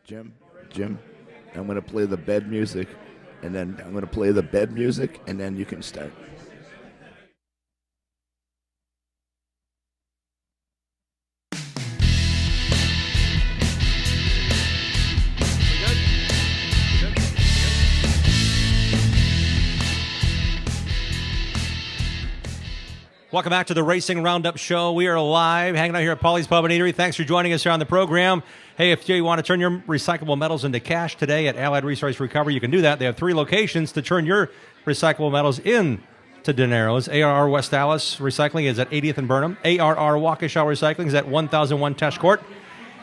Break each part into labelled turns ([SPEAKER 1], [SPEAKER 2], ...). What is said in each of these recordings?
[SPEAKER 1] Jim, I'm going to play the bed music, and then I'm going to play the bed music, and then you can start.
[SPEAKER 2] Welcome back to the Racing Roundup Show. We are live, hanging out here at Paulie's Pub and Eatery. Thanks for joining us here on the program. Hey, if you want to turn your recyclable metals into cash today at Allied Resource Recovery, you can do that. They have 3 locations to turn your recyclable metals into dineros. ARR West Dallas Recycling is at 80th and Burnham. ARR Waukesha Recycling is at 1001 Tesh Court.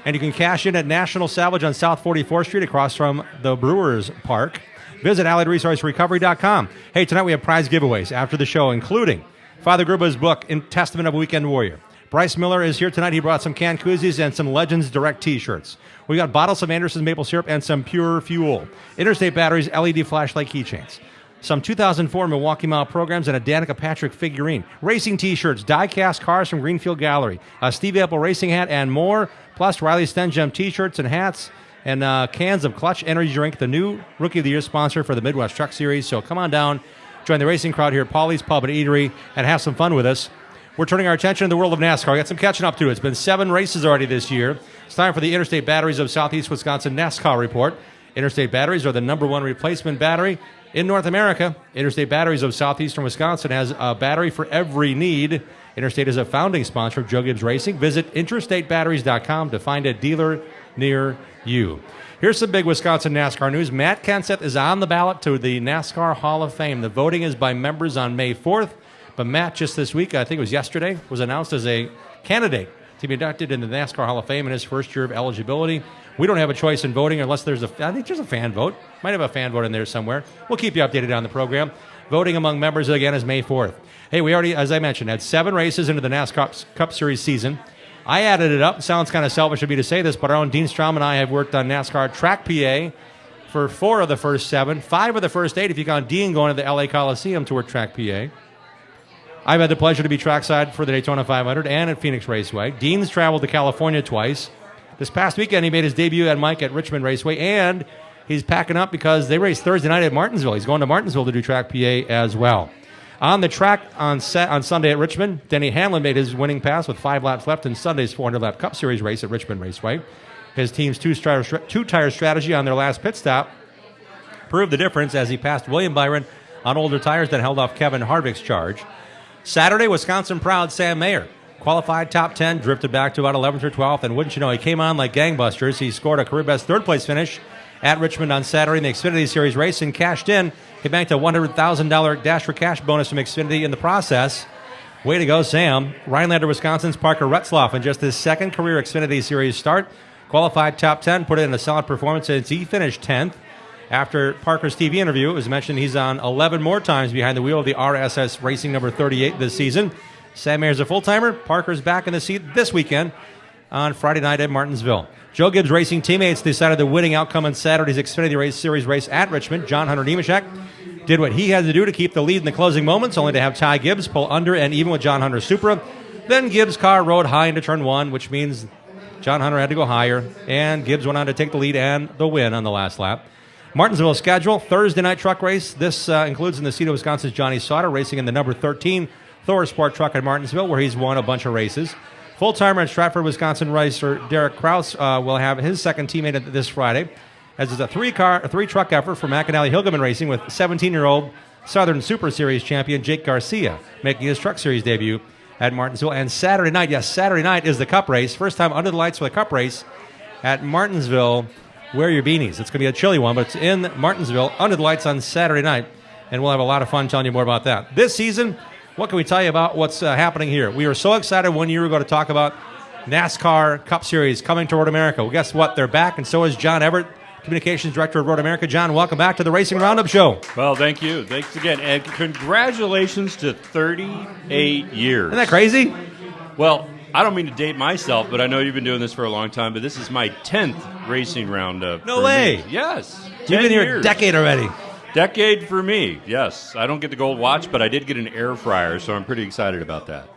[SPEAKER 2] And you can cash in at National Salvage on South 44th Street across from the Brewers Park. Visit AlliedResourceRecovery.com. Hey, tonight we have prize giveaways after the show, including Father Gruba's book, In Testament of a Weekend Warrior. Bryce Miller is here tonight. He brought some canned koozies and some Legends Direct T-shirts. We got bottles of Anderson's maple syrup and some pure fuel. Interstate Batteries, LED flashlight keychains. Some 2004 Milwaukee Mile programs and a Danica Patrick figurine. Racing T-shirts, die-cast cars from Greenfield Gallery, a Steve Apple racing hat, and more. Plus Riley Stenjem T-shirts and hats and cans of Clutch Energy Drink, the new Rookie of the Year sponsor for the Midwest Truck Series. So come on down. Join the racing crowd here at Paulie's Pub and Eatery and have some fun with us. We're turning our attention to the world of NASCAR. We got some catching up to. It's been 7 races already this year. It's time for the Interstate Batteries of Southeast Wisconsin NASCAR report. Interstate Batteries are the #1 replacement battery in North America. Interstate Batteries of Southeastern Wisconsin has a battery for every need. Interstate is a founding sponsor of Joe Gibbs Racing. Visit interstatebatteries.com to find a dealer near you. Here's some big Wisconsin NASCAR news. Matt Kenseth is on the ballot to the NASCAR Hall of Fame. The voting is by members on May 4th, but Matt just this week, I think it was yesterday, was announced as a candidate to be inducted into the NASCAR Hall of Fame in his first year of eligibility. We don't have a choice in voting unless I think there's a fan vote. Might have a fan vote in there somewhere. We'll keep you updated on the program. Voting among members, again, is May 4th. Hey, we already, as I mentioned, had 7 races into the NASCAR Cup Series season. I added it up. It sounds kind of selfish of me to say this, but our own Dean Strom and I have worked on NASCAR Track PA for 4 of the first 7, 5 of the first 8 if you count Dean going to the LA Coliseum to work Track PA. I've had the pleasure to be trackside for the Daytona 500 and at Phoenix Raceway. Dean's traveled to California twice. This past weekend, he made his debut at Mike at Richmond Raceway, and he's packing up because they race Thursday night at Martinsville. He's going to Martinsville to do Track PA as well. On the track on Sunday at Richmond, Denny Hamlin made his winning pass with 5 laps left in Sunday's 400-lap Cup Series race at Richmond Raceway. His team's two-tire strategy on their last pit stop proved the difference as he passed William Byron on older tires that held off Kevin Harvick's charge. Saturday, Wisconsin proud Sam Mayer qualified top 10, drifted back to about 11th or 12th, and wouldn't you know, he came on like gangbusters. He scored a career-best third-place finish at Richmond on Saturday in the Xfinity Series race and cashed in. He banked a $100,000 Dash for Cash bonus from Xfinity in the process. Way to go, Sam. Rhinelander, Wisconsin's Parker Retzlaff, in just his second career Xfinity Series start, qualified top 10, put in a solid performance as he finished 10th. After Parker's TV interview, it was mentioned he's on 11 more times behind the wheel of the RSS Racing number 38 this season. Sam Mayer's a full-timer. Parker's back in the seat this weekend on Friday night at Martinsville. Joe Gibbs Racing teammates decided the winning outcome in Saturday's Xfinity Series race at Richmond. John Hunter Nemechek did what he had to do to keep the lead in the closing moments, only to have Ty Gibbs pull under and even with John Hunter's Supra. Then Gibbs' car rode high into turn 1, which means John Hunter had to go higher, and Gibbs went on to take the lead and the win on the last lap. Martinsville schedule, Thursday night truck race. This includes in the seat of Wisconsin's Johnny Sauter, racing in the number 13 Thor Sport truck at Martinsville, where he's won a bunch of races. Full-timer in Stratford, Wisconsin racer Derek Kraus will have his second teammate this Friday, as is a three-truck effort for McAnally Hilgeman Racing with 17-year-old Southern Super Series champion Jake Garcia making his Truck Series debut at Martinsville. And Saturday night is the Cup race. First time under the lights for the Cup race at Martinsville. Wear your beanies. It's going to be a chilly one, but it's in Martinsville under the lights on Saturday night, and we'll have a lot of fun telling you more about that. This season, what can we tell you about what's happening here? We were so excited 1 year ago to talk about NASCAR Cup Series coming to Road America. Well, guess what? They're back, and so is John Everett, Communications Director of Road America. John, welcome back to the Racing Roundup Show.
[SPEAKER 3] Well, thank you. Thanks again. And congratulations to 38 years.
[SPEAKER 2] Isn't that crazy?
[SPEAKER 3] Well, I don't mean to date myself, but I know you've been doing this for a long time, but this is my 10th Racing Roundup.
[SPEAKER 2] No way.
[SPEAKER 3] Me. Yes.
[SPEAKER 2] You've been here a decade already.
[SPEAKER 3] Decade for me, yes. I don't get the gold watch, but I did get an air fryer, so I'm pretty excited about that.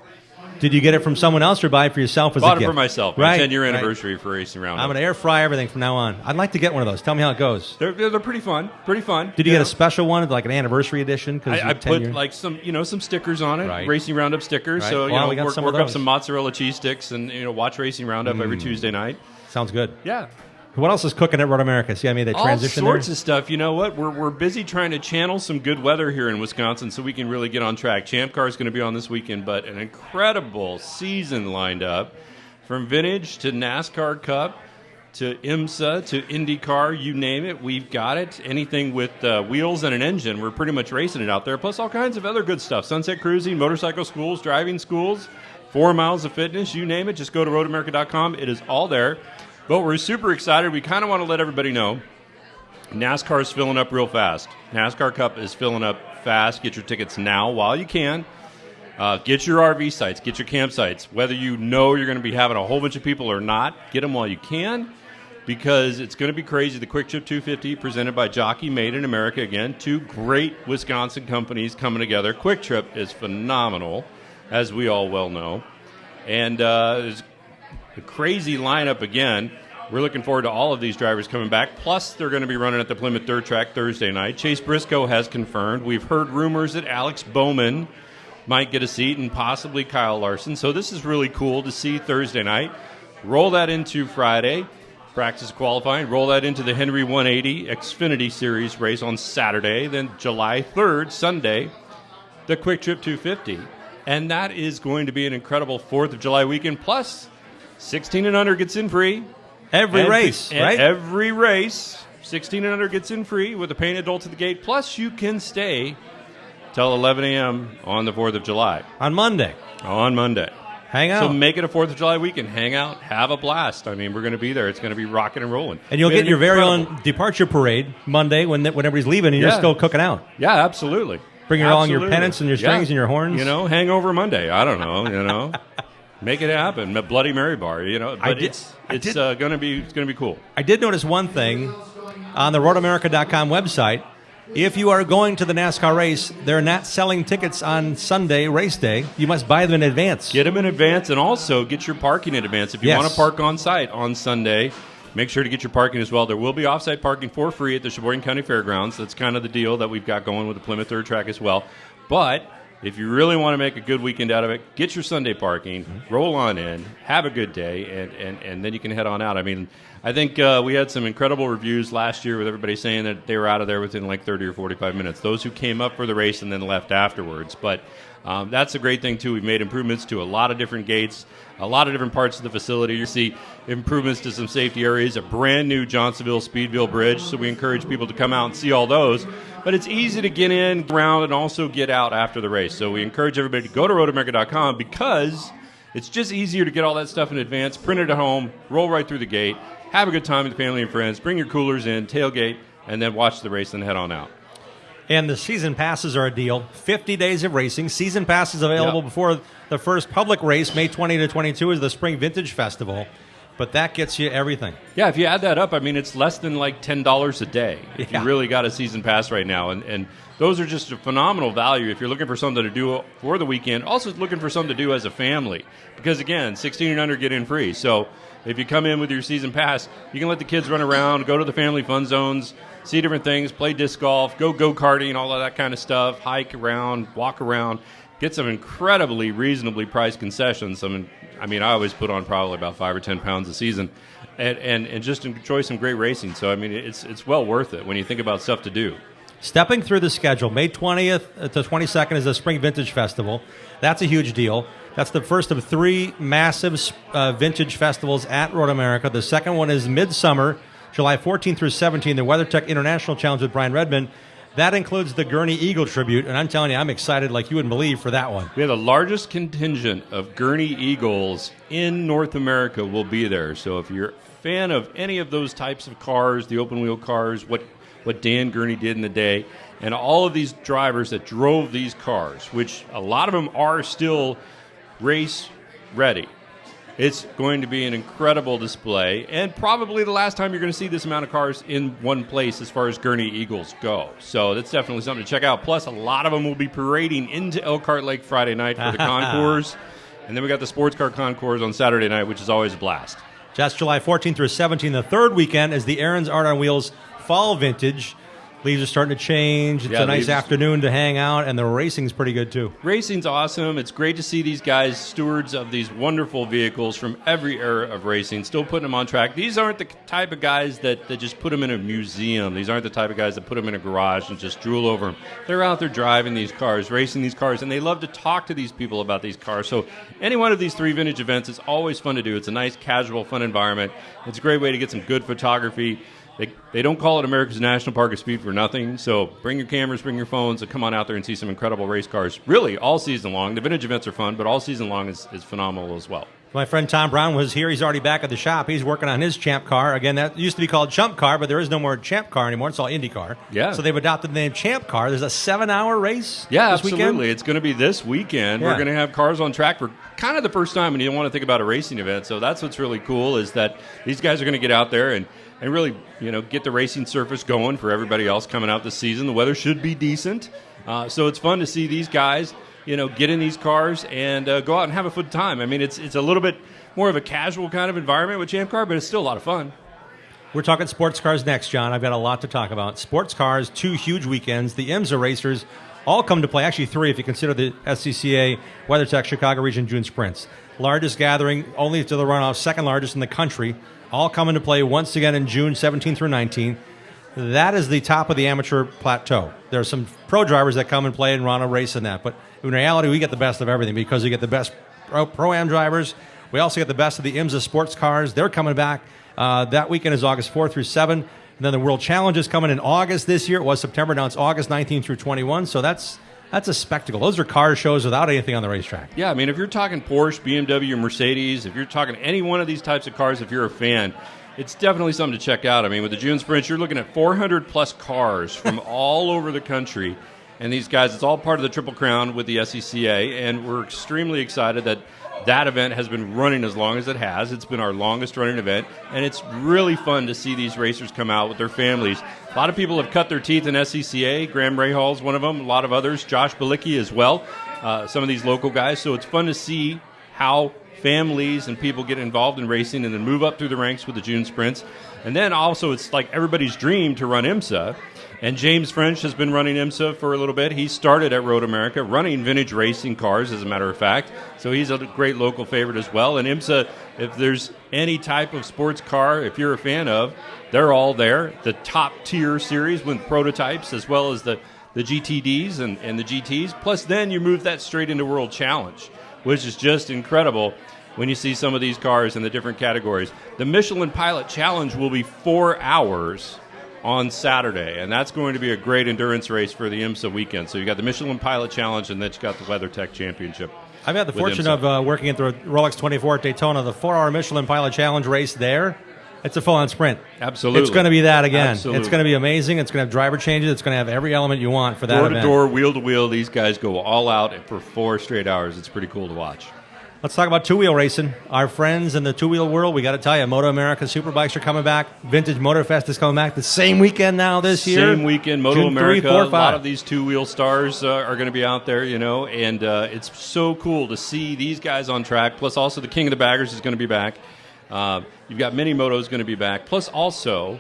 [SPEAKER 2] Did you get it from someone else or buy it for yourself as a
[SPEAKER 3] Bought it
[SPEAKER 2] gift?
[SPEAKER 3] for myself.
[SPEAKER 2] Right.
[SPEAKER 3] 10-year anniversary for Racing Roundup.
[SPEAKER 2] I'm going to air fry everything from now on. I'd like to get one of those. Tell me how it goes.
[SPEAKER 3] They're pretty fun. Pretty fun.
[SPEAKER 2] Did you get a special one, like an anniversary edition?
[SPEAKER 3] I put like some stickers on it,
[SPEAKER 2] Right.
[SPEAKER 3] Racing Roundup stickers.
[SPEAKER 2] Right.
[SPEAKER 3] So
[SPEAKER 2] Well, we got some of
[SPEAKER 3] work up
[SPEAKER 2] those.
[SPEAKER 3] some mozzarella cheese sticks and watch Racing Roundup every Tuesday night.
[SPEAKER 2] Sounds good.
[SPEAKER 3] Yeah.
[SPEAKER 2] What else is cooking at Road America? See, I made that transition
[SPEAKER 3] All sorts
[SPEAKER 2] there.
[SPEAKER 3] of stuff. You know what? We're busy trying to channel some good weather here in Wisconsin so we can really get on track. Champ Car is going to be on this weekend, but an incredible season lined up from Vintage to NASCAR Cup to IMSA to IndyCar, you name it, we've got it. Anything with wheels and an engine, we're pretty much racing it out there, plus all kinds of other good stuff. Sunset cruising, motorcycle schools, driving schools, 4 miles of fitness, you name it. Just go to roadamerica.com. It is all there. But we're super excited. We kind of want to let everybody know NASCAR is filling up real fast. NASCAR Cup is filling up fast. Get your tickets now while you can. Get your RV sites. Get your campsites. Whether you know you're going to be having a whole bunch of people or not, get them while you can because it's going to be crazy. The Quick Trip 250 presented by Jockey Made in America. Again, 2 great Wisconsin companies coming together. Quick Trip is phenomenal, as we all well know. And there's a crazy lineup again. We're looking forward to all of these drivers coming back. Plus, they're going to be running at the Plymouth Dirt Track Thursday night. Chase Briscoe has confirmed. We've heard rumors that Alex Bowman might get a seat and possibly Kyle Larson. So this is really cool to see Thursday night. Roll that into Friday, practice qualifying. Roll that into the Henry 180 Xfinity Series race on Saturday. Then July 3rd, Sunday, the Quick Trip 250. And that is going to be an incredible 4th of July weekend. Plus, 16 and under gets in free.
[SPEAKER 2] Every race, right?
[SPEAKER 3] Every race. 16 and under gets in free with a paying adult to the gate. Plus, you can stay till 11 a.m. on the 4th of July.
[SPEAKER 2] On Monday.
[SPEAKER 3] On Monday.
[SPEAKER 2] Hang out.
[SPEAKER 3] So make it a 4th of July weekend. Hang out. Have a blast. I mean, we're going to be there. It's going to be rocking and rolling.
[SPEAKER 2] And you'll
[SPEAKER 3] We had
[SPEAKER 2] get your very
[SPEAKER 3] incredible-
[SPEAKER 2] own departure parade Monday when everybody's leaving and you're
[SPEAKER 3] Yeah.
[SPEAKER 2] still cooking out.
[SPEAKER 3] Yeah, absolutely.
[SPEAKER 2] Bring your all your
[SPEAKER 3] Absolutely.
[SPEAKER 2] pennants and your strings and your horns.
[SPEAKER 3] Hangover Monday. I don't know, Make it happen. A Bloody Mary bar, But it's going to be cool.
[SPEAKER 2] I did notice one thing on the roadamerica.com website. If you are going to the NASCAR race, they're not selling tickets on Sunday, race day. You must buy them in advance.
[SPEAKER 3] Get them in advance and also get your parking in advance. If you
[SPEAKER 2] Yes.
[SPEAKER 3] want to park on site on Sunday, make sure to get your parking as well. There will be off-site parking for free at the Sheboygan County Fairgrounds. That's kind of the deal that we've got going with the Plymouth Third Track as well. But if you really want to make a good weekend out of it, get your Sunday parking, roll on in, have a good day, and then you can head on out. I mean, I think we had some incredible reviews last year with everybody saying that they were out of there within like 30 or 45 minutes. Those who came up for the race and then left afterwards. But that's a great thing, too. We've made improvements to a lot of different gates, a lot of different parts of the facility. You see improvements to some safety areas, a brand new Johnsonville-Speedville bridge. So we encourage people to come out and see all those. But it's easy to get in, around, and also get out after the race. So we encourage everybody to go to roadamerica.com because it's just easier to get all that stuff in advance, print it at home, roll right through the gate, have a good time with family and friends, bring your coolers in, tailgate, and then watch the race and head on out.
[SPEAKER 2] And the season passes are a deal. 50 days of racing. Season passes available
[SPEAKER 3] Yep.
[SPEAKER 2] before the first public race, May 20 to 22, is the Spring Vintage Festival. But that gets you everything.
[SPEAKER 3] Yeah, if you add that up, I mean, it's less than like $10 a day if
[SPEAKER 2] Yeah.
[SPEAKER 3] you really got a season pass right now. And those are just a phenomenal value if you're looking for something to do for the weekend. Also looking for something to do as a family. Because, again, 16 and under get in free. So if you come in with your season pass, you can let the kids run around, go to the family fun zones, see different things, play disc golf, go-karting, all of that kind of stuff, hike around, walk around, get some incredibly reasonably priced concessions. I mean, I always put on probably about 5 or 10 pounds a season and just enjoy some great racing. So, I mean, it's well worth it when you think about stuff to do.
[SPEAKER 2] Stepping through the schedule, May 20th to 22nd is the Spring Vintage Festival. That's a huge deal. That's the first of 3 massive vintage festivals at Road America. The second one is Midsummer, July 14th through 17th, the WeatherTech International Challenge with Brian Redmond. That includes the Gurney Eagle Tribute, and I'm telling you, I'm excited like you wouldn't believe for that one.
[SPEAKER 3] We have the largest contingent of Gurney Eagles in North America will be there. So if you're a fan of any of those types of cars, the open-wheel cars, what Dan Gurney did in the day, and all of these drivers that drove these cars, which a lot of them are still race ready. It's going to be an incredible display, and probably the last time you're going to see this amount of cars in one place as far as Gurney Eagles go. So that's definitely something to check out. Plus, a lot of them will be parading into Elkhart Lake Friday night for the concours. And then we got the sports car concours on Saturday night, which is always a blast.
[SPEAKER 2] That's July 14th through 17th. The third weekend is the Aaron's Art on Wheels Fall Vintage. Leaves are starting to change. It's a nice afternoon to hang out, and the racing's pretty good, too.
[SPEAKER 3] Racing's awesome. It's great to see these guys, stewards of these wonderful vehicles from every era of racing, still putting them on track. These aren't the type of guys that just put them in a museum. These aren't the type of guys that put them in a garage and just drool over them. They're out there driving these cars, racing these cars, and they love to talk to these people about these cars. So any one of these 3 vintage events is always fun to do. It's a nice, casual, fun environment. It's a great way to get some good photography. They don't call it America's National Park of Speed for nothing, so bring your cameras, bring your phones, and come on out there and see some incredible race cars, really, all season long. The vintage events are fun, but all season long is phenomenal as well.
[SPEAKER 2] My friend Tom Brown was here. He's already back at the shop. He's working on his Champ car. Again, that used to be called Chump Car, but there is no more Champ Car anymore. It's all Indy Car.
[SPEAKER 3] Yeah.
[SPEAKER 2] So they've adopted the name Champ Car. There's a 7-hour race
[SPEAKER 3] Yeah,
[SPEAKER 2] this
[SPEAKER 3] absolutely.
[SPEAKER 2] weekend?
[SPEAKER 3] It's going to be this weekend.
[SPEAKER 2] Yeah.
[SPEAKER 3] We're going to have cars on track for kind of the first time, and you don't want to think about a racing event. So that's what's really cool is that these guys are going to get out there and really, get the racing surface going for everybody else coming out this season. The weather should be decent. So it's fun to see these guys, get in these cars and go out and have a fun time. I mean, it's a little bit more of a casual kind of environment with Champ Car, but it's still a lot of fun.
[SPEAKER 2] We're talking sports cars next, John. I've got a lot to talk about. Sports cars, 2 huge weekends. The IMSA racers all come to play. Actually, 3 if you consider the SCCA WeatherTech Chicago Region June Sprints. Largest gathering, only to the runoff, second largest in the country. All come into play once again in June 17th through 19th. That is the top of the amateur plateau. There are some pro drivers that come and play and run a race in that. But in reality, we get the best of everything because we get the best Pro-Am drivers. We also get the best of the IMSA sports cars. They're coming back. That weekend is August 4th through 7th. And then the World Challenge is coming in August this year. It was September. Now it's August 19th through 21. So that's a spectacle. Those are car shows without anything on the racetrack.
[SPEAKER 3] Yeah, I mean, if you're talking Porsche, BMW, Mercedes, if you're talking any one of these types of cars, if you're a fan, it's definitely something to check out. I mean, with the June Sprints, you're looking at 400-plus cars from all over the country. And these guys, it's all part of the Triple Crown with the SCCA, and we're extremely excited that event has been running as long as it has. It's been our longest running event, and it's really fun to see these racers come out with their families. A lot of people have cut their teeth in SCCA. Graham Rahall's one of them, a lot of others, Josh Balicki as well, some of these local guys. So it's fun to see how families and people get involved in racing and then move up through the ranks with the June Sprints. And then also it's like everybody's dream to run IMSA. And James French has been running IMSA for a little bit. He started at Road America, running vintage racing cars, as a matter of fact. So he's a great local favorite as well. And IMSA, if there's any type of sports car, if you're a fan of, they're all there. The top-tier series with prototypes, as well as the GTDs and the GTs. Plus, then you move that straight into World Challenge, which is just incredible when you see some of these cars in the different categories. The Michelin Pilot Challenge will be 4 hours on Saturday, and that's going to be a great endurance race for the IMSA weekend. So you got the Michelin Pilot Challenge, and then you got the WeatherTech Championship.
[SPEAKER 2] I've had the fortune
[SPEAKER 3] IMSA.
[SPEAKER 2] of working at the Rolex 24 at Daytona, the 4-hour Michelin Pilot Challenge race there. It's a full-on sprint.
[SPEAKER 3] Absolutely.
[SPEAKER 2] It's going to be that again.
[SPEAKER 3] Absolutely.
[SPEAKER 2] It's going to be amazing. It's going to have driver changes. It's going to have every element you want for that
[SPEAKER 3] Door
[SPEAKER 2] event.
[SPEAKER 3] to door, wheel to wheel, these guys go all out for 4 straight hours. It's pretty cool to watch.
[SPEAKER 2] Let's talk about two-wheel racing. Our friends in the two-wheel world, we got to tell you, Moto America Superbikes are coming back. Vintage Motorfest is coming back the same weekend now this year.
[SPEAKER 3] Same weekend, Moto
[SPEAKER 2] June
[SPEAKER 3] America.
[SPEAKER 2] 3, 4, 5.
[SPEAKER 3] A lot of these two-wheel stars are going to be out there, and it's so cool to see these guys on track. Plus, also the King of the Baggers is going to be back. You've got Mini Moto's going to be back. Plus, also,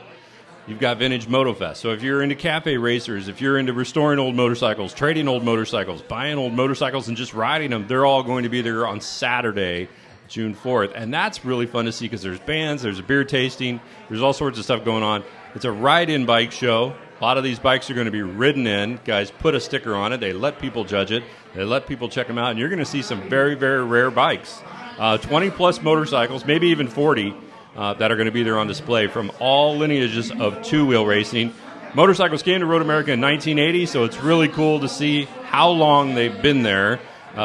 [SPEAKER 3] you've got Vintage MotoFest. So if you're into cafe racers, if you're into restoring old motorcycles, trading old motorcycles, buying old motorcycles and just riding them, they're all going to be there on Saturday, June 4th. And that's really fun to see because there's bands, there's a beer tasting, there's all sorts of stuff going on. It's a ride-in bike show. A lot of these bikes are going to be ridden in. Guys put a sticker on it. They let people judge it. They let people check them out. And you're going to see some very, very rare bikes. 20-plus motorcycles, maybe even 40. That are going to be there on display from all lineages of two-wheel racing. Motorcycles came to Road America in 1980, so it's really cool to see how long they've been there,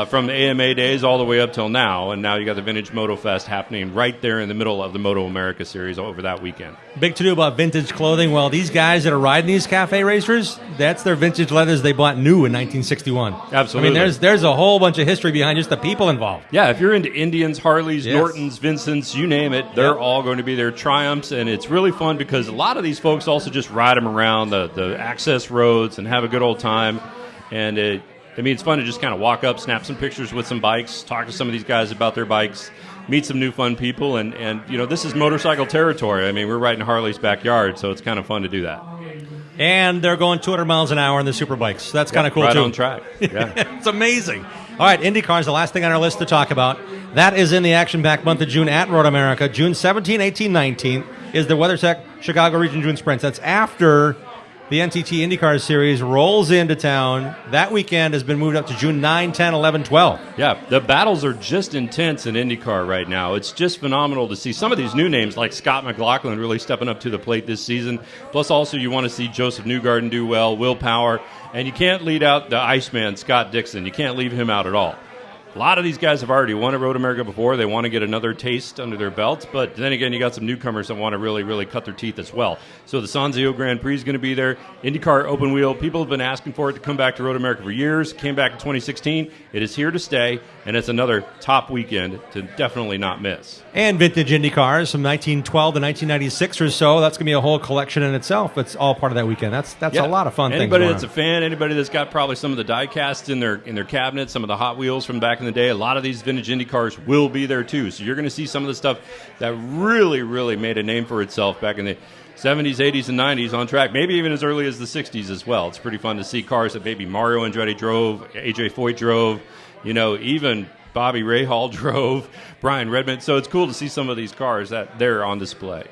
[SPEAKER 3] from the AMA days all the way up till now. And now you got the Vintage Moto Fest happening right there in the middle of the Moto America series over that weekend.
[SPEAKER 2] Big to-do about vintage clothing. Well, these guys that are riding these cafe racers, that's their vintage leathers they bought new in 1961.
[SPEAKER 3] Absolutely.
[SPEAKER 2] I mean, there's a whole bunch of history behind just the people involved.
[SPEAKER 3] Yeah, if you're into Indians, Harleys,
[SPEAKER 2] Yes.
[SPEAKER 3] Nortons, Vincents, you name it, they're all going to be there. Triumphs, and it's really fun because a lot of these folks also just ride them around the access roads and have a good old time. And I mean, it's fun to just kind of walk up, snap some pictures with some bikes, talk to some of these guys about their bikes, meet some new fun people, and this is motorcycle territory. I mean, we're right in Harley's backyard, so it's kind of fun to do that.
[SPEAKER 2] And they're going 200 miles an hour in the Superbikes. That's kind of cool,
[SPEAKER 3] right
[SPEAKER 2] too.
[SPEAKER 3] On track. Yeah.
[SPEAKER 2] It's amazing. All right, IndyCar is the last thing on our list to talk about. That is in the action-packed month of June at Road America. June 17, 18, 19 is the WeatherTech Chicago Region June Sprints. That's after the NTT IndyCar Series rolls into town. That weekend has been moved up to June 9, 10, 11, 12.
[SPEAKER 3] Yeah, the battles are just intense in IndyCar right now. It's just phenomenal to see some of these new names like Scott McLaughlin really stepping up to the plate this season. Plus, also, you want to see Joseph Newgarden do well, Will Power, and you can't leave out the Iceman, Scott Dixon. You can't leave him out at all. A lot of these guys have already won at Road America before. They want to get another taste under their belts. But then again, you got some newcomers that want to really, really cut their teeth as well. So the Sanzio Grand Prix is going to be there. IndyCar Open Wheel. People have been asking for it to come back to Road America for years. Came back in 2016. It is here to stay. And it's another top weekend to definitely not miss.
[SPEAKER 2] And vintage IndyCars from 1912 to 1996 or so. That's going to be a whole collection in itself. It's all part of that weekend. That's a lot of fun.
[SPEAKER 3] Anybody that's a fan, anybody that's got probably some of the die casts in their cabinet, some of the Hot Wheels from back in the day, a lot of these vintage Indy cars will be there too. So you're going to see some of the stuff that really, really made a name for itself back in the 70s, 80s, and 90s on track, maybe even as early as the 60s as well. It's pretty fun to see cars that maybe Mario Andretti drove, AJ Foyt drove, even Bobby Rahal drove, Brian Redmond. So it's cool to see some of these cars that they're on display.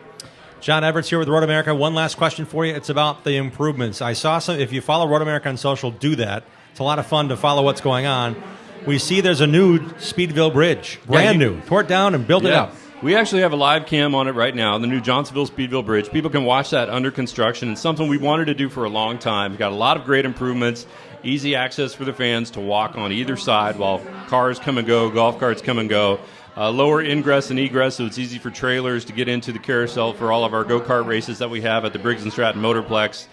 [SPEAKER 2] John Everett's here with Road America. One last question for you. It's about the improvements. I saw some. If you follow Road America on social, do that. It's a lot of fun to follow what's going on. We see there's a new Speedville Bridge, brand new. Tore it down and built it up.
[SPEAKER 3] We actually have a live cam on it right now, the new Johnsonville Speedville Bridge. People can watch that under construction. It's something we wanted to do for a long time. We've got a lot of great improvements, easy access for the fans to walk on either side while cars come and go, golf carts come and go. Lower ingress and egress, so it's easy for trailers to get into the carousel for all of our go-kart races that we have at the Briggs & Stratton Motorplex.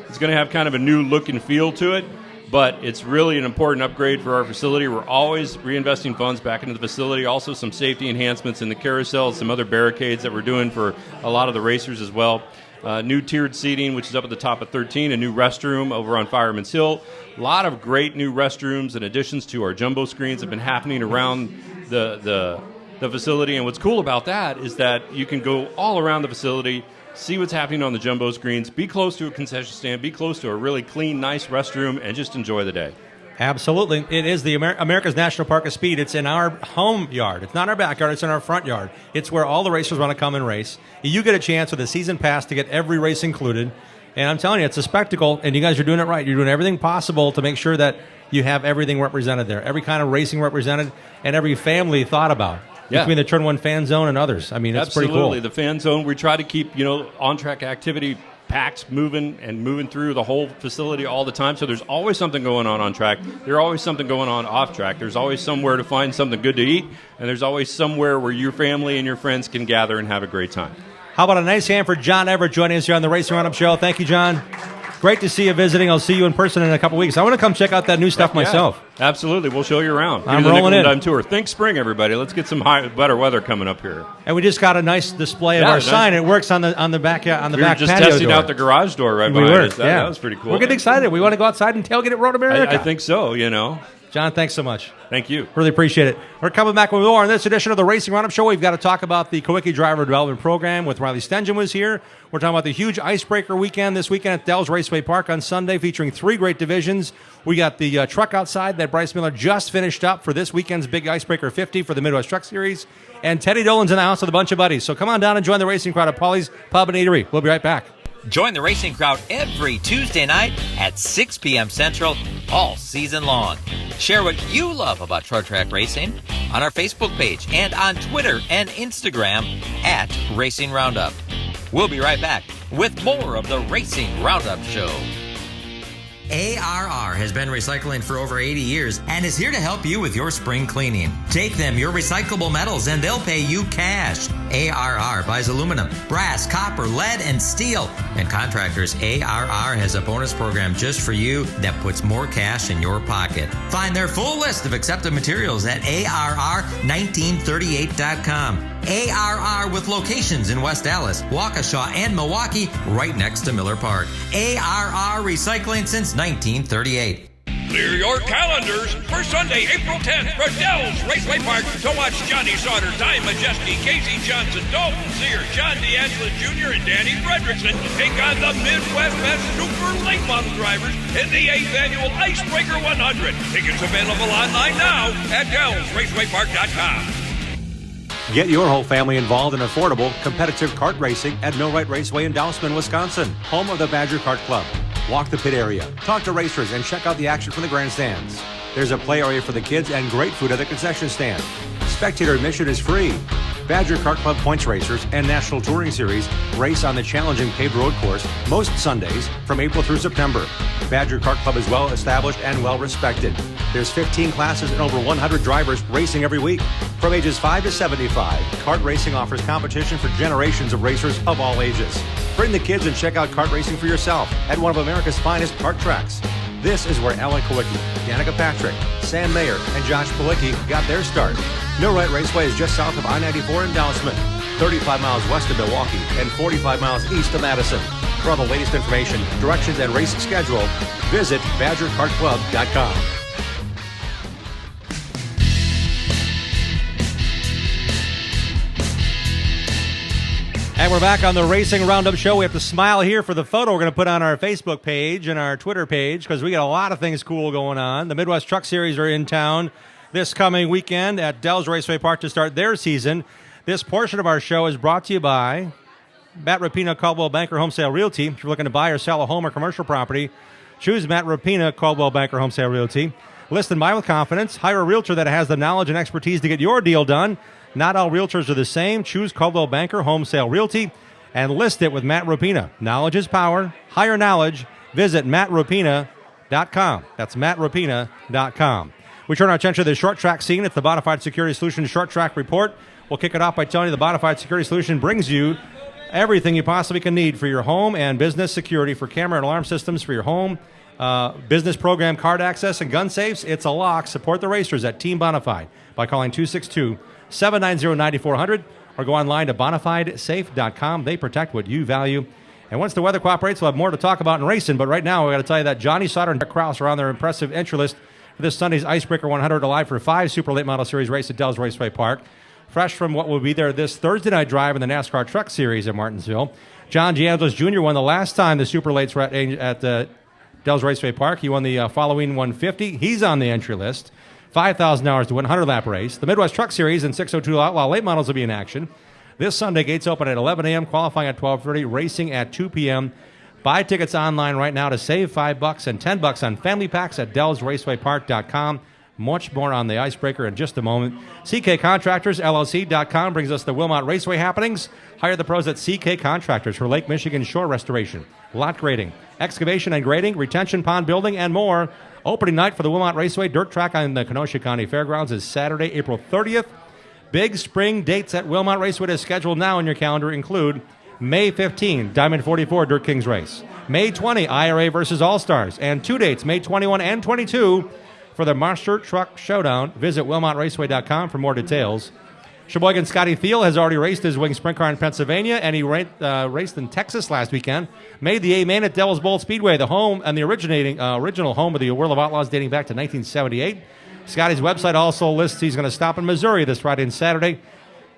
[SPEAKER 3] It's going to have kind of a new look and feel to it, but it's really an important upgrade for our facility. We're always reinvesting funds back into the facility. Also some safety enhancements in the carousel, some other barricades that we're doing for a lot of the racers as well. New tiered seating, which is up at the top of 13, a new restroom over on Fireman's Hill. A lot of great new restrooms and additions to our jumbo screens have been happening around the facility. And what's cool about that is that you can go all around the facility, see what's happening on the jumbo screens, be close to a concession stand, be close to a really clean, nice restroom, and just enjoy the day.
[SPEAKER 2] Absolutely. It is the America's National Park of Speed. It's in our home yard. It's not our backyard. It's in our front yard. It's where all the racers want to come and race. You get a chance with a season pass to get every race included. And I'm telling you, it's a spectacle, and you guys are doing it right. You're doing everything possible to make sure that you have everything represented there, every kind of racing represented, and every family thought about.
[SPEAKER 3] Yeah.
[SPEAKER 2] Between the Turn 1 fan zone and others. I mean, it's pretty cool.
[SPEAKER 3] Absolutely. The fan zone, we try to keep, on-track activity packed, moving through the whole facility all the time. So there's always something going on track. There's always something going on off track. There's always somewhere to find something good to eat, and there's always somewhere where your family and your friends can gather and have a great time.
[SPEAKER 2] How about a nice hand for John Everett joining us here on the Racing Roundup Show? Thank you, John. Great to see you visiting. I'll see you in person in a couple weeks. I want to come check out that new stuff myself.
[SPEAKER 3] Absolutely. We'll show you around.
[SPEAKER 2] I'm rolling in.
[SPEAKER 3] Dime tour. Think spring, everybody. Let's get some better weather coming up here.
[SPEAKER 2] And we just got a nice display of our sign. It works on the back
[SPEAKER 3] we
[SPEAKER 2] back
[SPEAKER 3] were just
[SPEAKER 2] patio
[SPEAKER 3] testing
[SPEAKER 2] door.
[SPEAKER 3] out the garage door right behind us. That was pretty cool.
[SPEAKER 2] We're getting excited. We want to go outside and tailgate at Road America.
[SPEAKER 3] I think so,
[SPEAKER 2] John, thanks so much.
[SPEAKER 3] Thank you.
[SPEAKER 2] Really appreciate it. We're coming back with more on this edition of the Racing Roundup Show. We've got to talk about the Kawicki Driver Development Program with Riley Stengen was here. We're talking about the huge icebreaker weekend this weekend at Dells Raceway Park on Sunday, featuring 3 great divisions. We got the truck outside that Bryce Miller just finished up for this weekend's big Icebreaker 50 for the Midwest Truck Series. And Teddy Dolan's in the house with a bunch of buddies. So come on down and join the racing crowd at Polly's Pub and Eatery. We'll be right back.
[SPEAKER 4] Join the racing crowd every Tuesday night at 6 p.m. Central all season long. Share what you love about Truck Track Racing on our Facebook page and on Twitter and Instagram at Racing Roundup. We'll be right back with more of the Racing Roundup Show. ARR has been recycling for over 80 years and is here to help you with your spring cleaning. Take them your recyclable metals and they'll pay you cash. ARR buys aluminum, brass, copper, lead, and steel. And contractors, ARR has a bonus program just for you that puts more cash in your pocket. Find their full list of accepted materials at ARR1938.com. ARR with locations in West Dallas, Waukesha, and Milwaukee, right next to Miller Park. ARR Recycling since 1938.
[SPEAKER 5] Clear your calendars for Sunday, April 10th for Dell's Raceway Park to watch Johnny Sauter, Ty Majeski, Casey Johnson, Dalton Sear, John DeAngelo Jr., and Danny Fredrickson take on the Midwest Best Super Late Model drivers in the 8th Annual Icebreaker 100. Tickets available online now at DellsRacewayPark.com.
[SPEAKER 2] Get your whole family involved in affordable, competitive kart racing at Millwright Raceway in Dousman, Wisconsin, home of the Badger Kart Club. Walk the pit area, talk to racers, and check out the action from the grandstands. There's a play area for the kids and great food at the concession stand. Spectator admission is free. Badger Kart Club points racers and National Touring Series race on the challenging paved road course most Sundays from April through September. Badger Kart Club is well established and well respected. There's 15 classes and over 100 drivers racing every week. From ages 5 to 75, kart racing offers competition for generations of racers of all ages. Bring the kids and check out kart racing for yourself at one of America's finest kart tracks. This is where Alan Kowicki, Danica Patrick, Sam Mayer, and Josh Palicki got their start. Millwright Raceway is just south of I-94 in Dousman, 35 miles west of Milwaukee, and 45 miles east of Madison. For all the latest information, directions, and race schedule, visit BadgerKartClub.com. And we're back on the Racing Roundup Show. We have to smile here for the photo we're going to put on our Facebook page and our Twitter page because we got a lot of things cool going on. The Midwest Truck Series are in town this coming weekend at Dell's Raceway Park to start their season. This portion of our show is brought to you by Matt Rapina, Caldwell Banker Home Sale Realty. If you're looking to buy or sell a home or commercial property, choose Matt Rapina, Caldwell Banker Home Sale Realty. List and buy with confidence. Hire a realtor that has the knowledge and expertise to get your deal done. Not all realtors are the same. Choose Caldwell Banker Home Sale Realty and list it with Matt Rapina. Knowledge is power. Hire knowledge. Visit mattrapina.com. That's mattrapina.com. We turn our attention to the short track scene. It's the Bonafide Security Solutions Short Track Report. We'll kick it off by telling you the Bonafide Security Solution brings you everything you possibly can need for your home and business security, for camera and alarm systems for your home, business program card access and gun safes. It's a lock. Support the racers at Team Bonafide by calling 262-790-9400 or go online to bonafidesafe.com. They protect what you value. And once the weather cooperates, we'll have more to talk about in racing. But right now, we've got to tell you that Johnny Sauter and Rick Krause are on their impressive entry list for this Sunday's Icebreaker 100, alive for 5 Super Late Model Series race at Dell's Raceway Park. Fresh from what will be there this Thursday night drive in the NASCAR Truck Series at Martinsville. John DeAngelo Jr. won the last time the Super Lates were at Dell's Raceway Park. He won the following 150. He's on the entry list. $5,000 to win 100-lap race. The Midwest Truck Series and 602 Outlaw Late Models will be in action. This Sunday, gates open at 11 a.m., qualifying at 12:30, racing at 2 p.m. Buy tickets online right now to save $5 and $10 on family packs at DellsRacewayPark.com. Much more on the Icebreaker in just a moment. CK Contractors, LLC.com brings us the Wilmot Raceway happenings. Hire the pros at CK Contractors for Lake Michigan shore restoration, lot grading, excavation and grading, retention pond building, and more. Opening night for the Wilmot Raceway Dirt Track on the Kenosha County Fairgrounds is Saturday, April 30th. Big spring dates at Wilmot Raceway to schedule now in your calendar include May 15, Diamond 44 Dirt Kings Race. May 20, IRA versus All-Stars. And 2 dates, May 21 and 22, for the Monster Truck Showdown. Visit WilmotRaceway.com for more details. Sheboygan Scotty Thiel has already raced his wing sprint car in Pennsylvania, and he raced in Texas last weekend. Made the A-Main at Devil's Bowl Speedway, the home and the original home of the World of Outlaws dating back to 1978. Scotty's website also lists he's going to stop in Missouri this Friday and Saturday,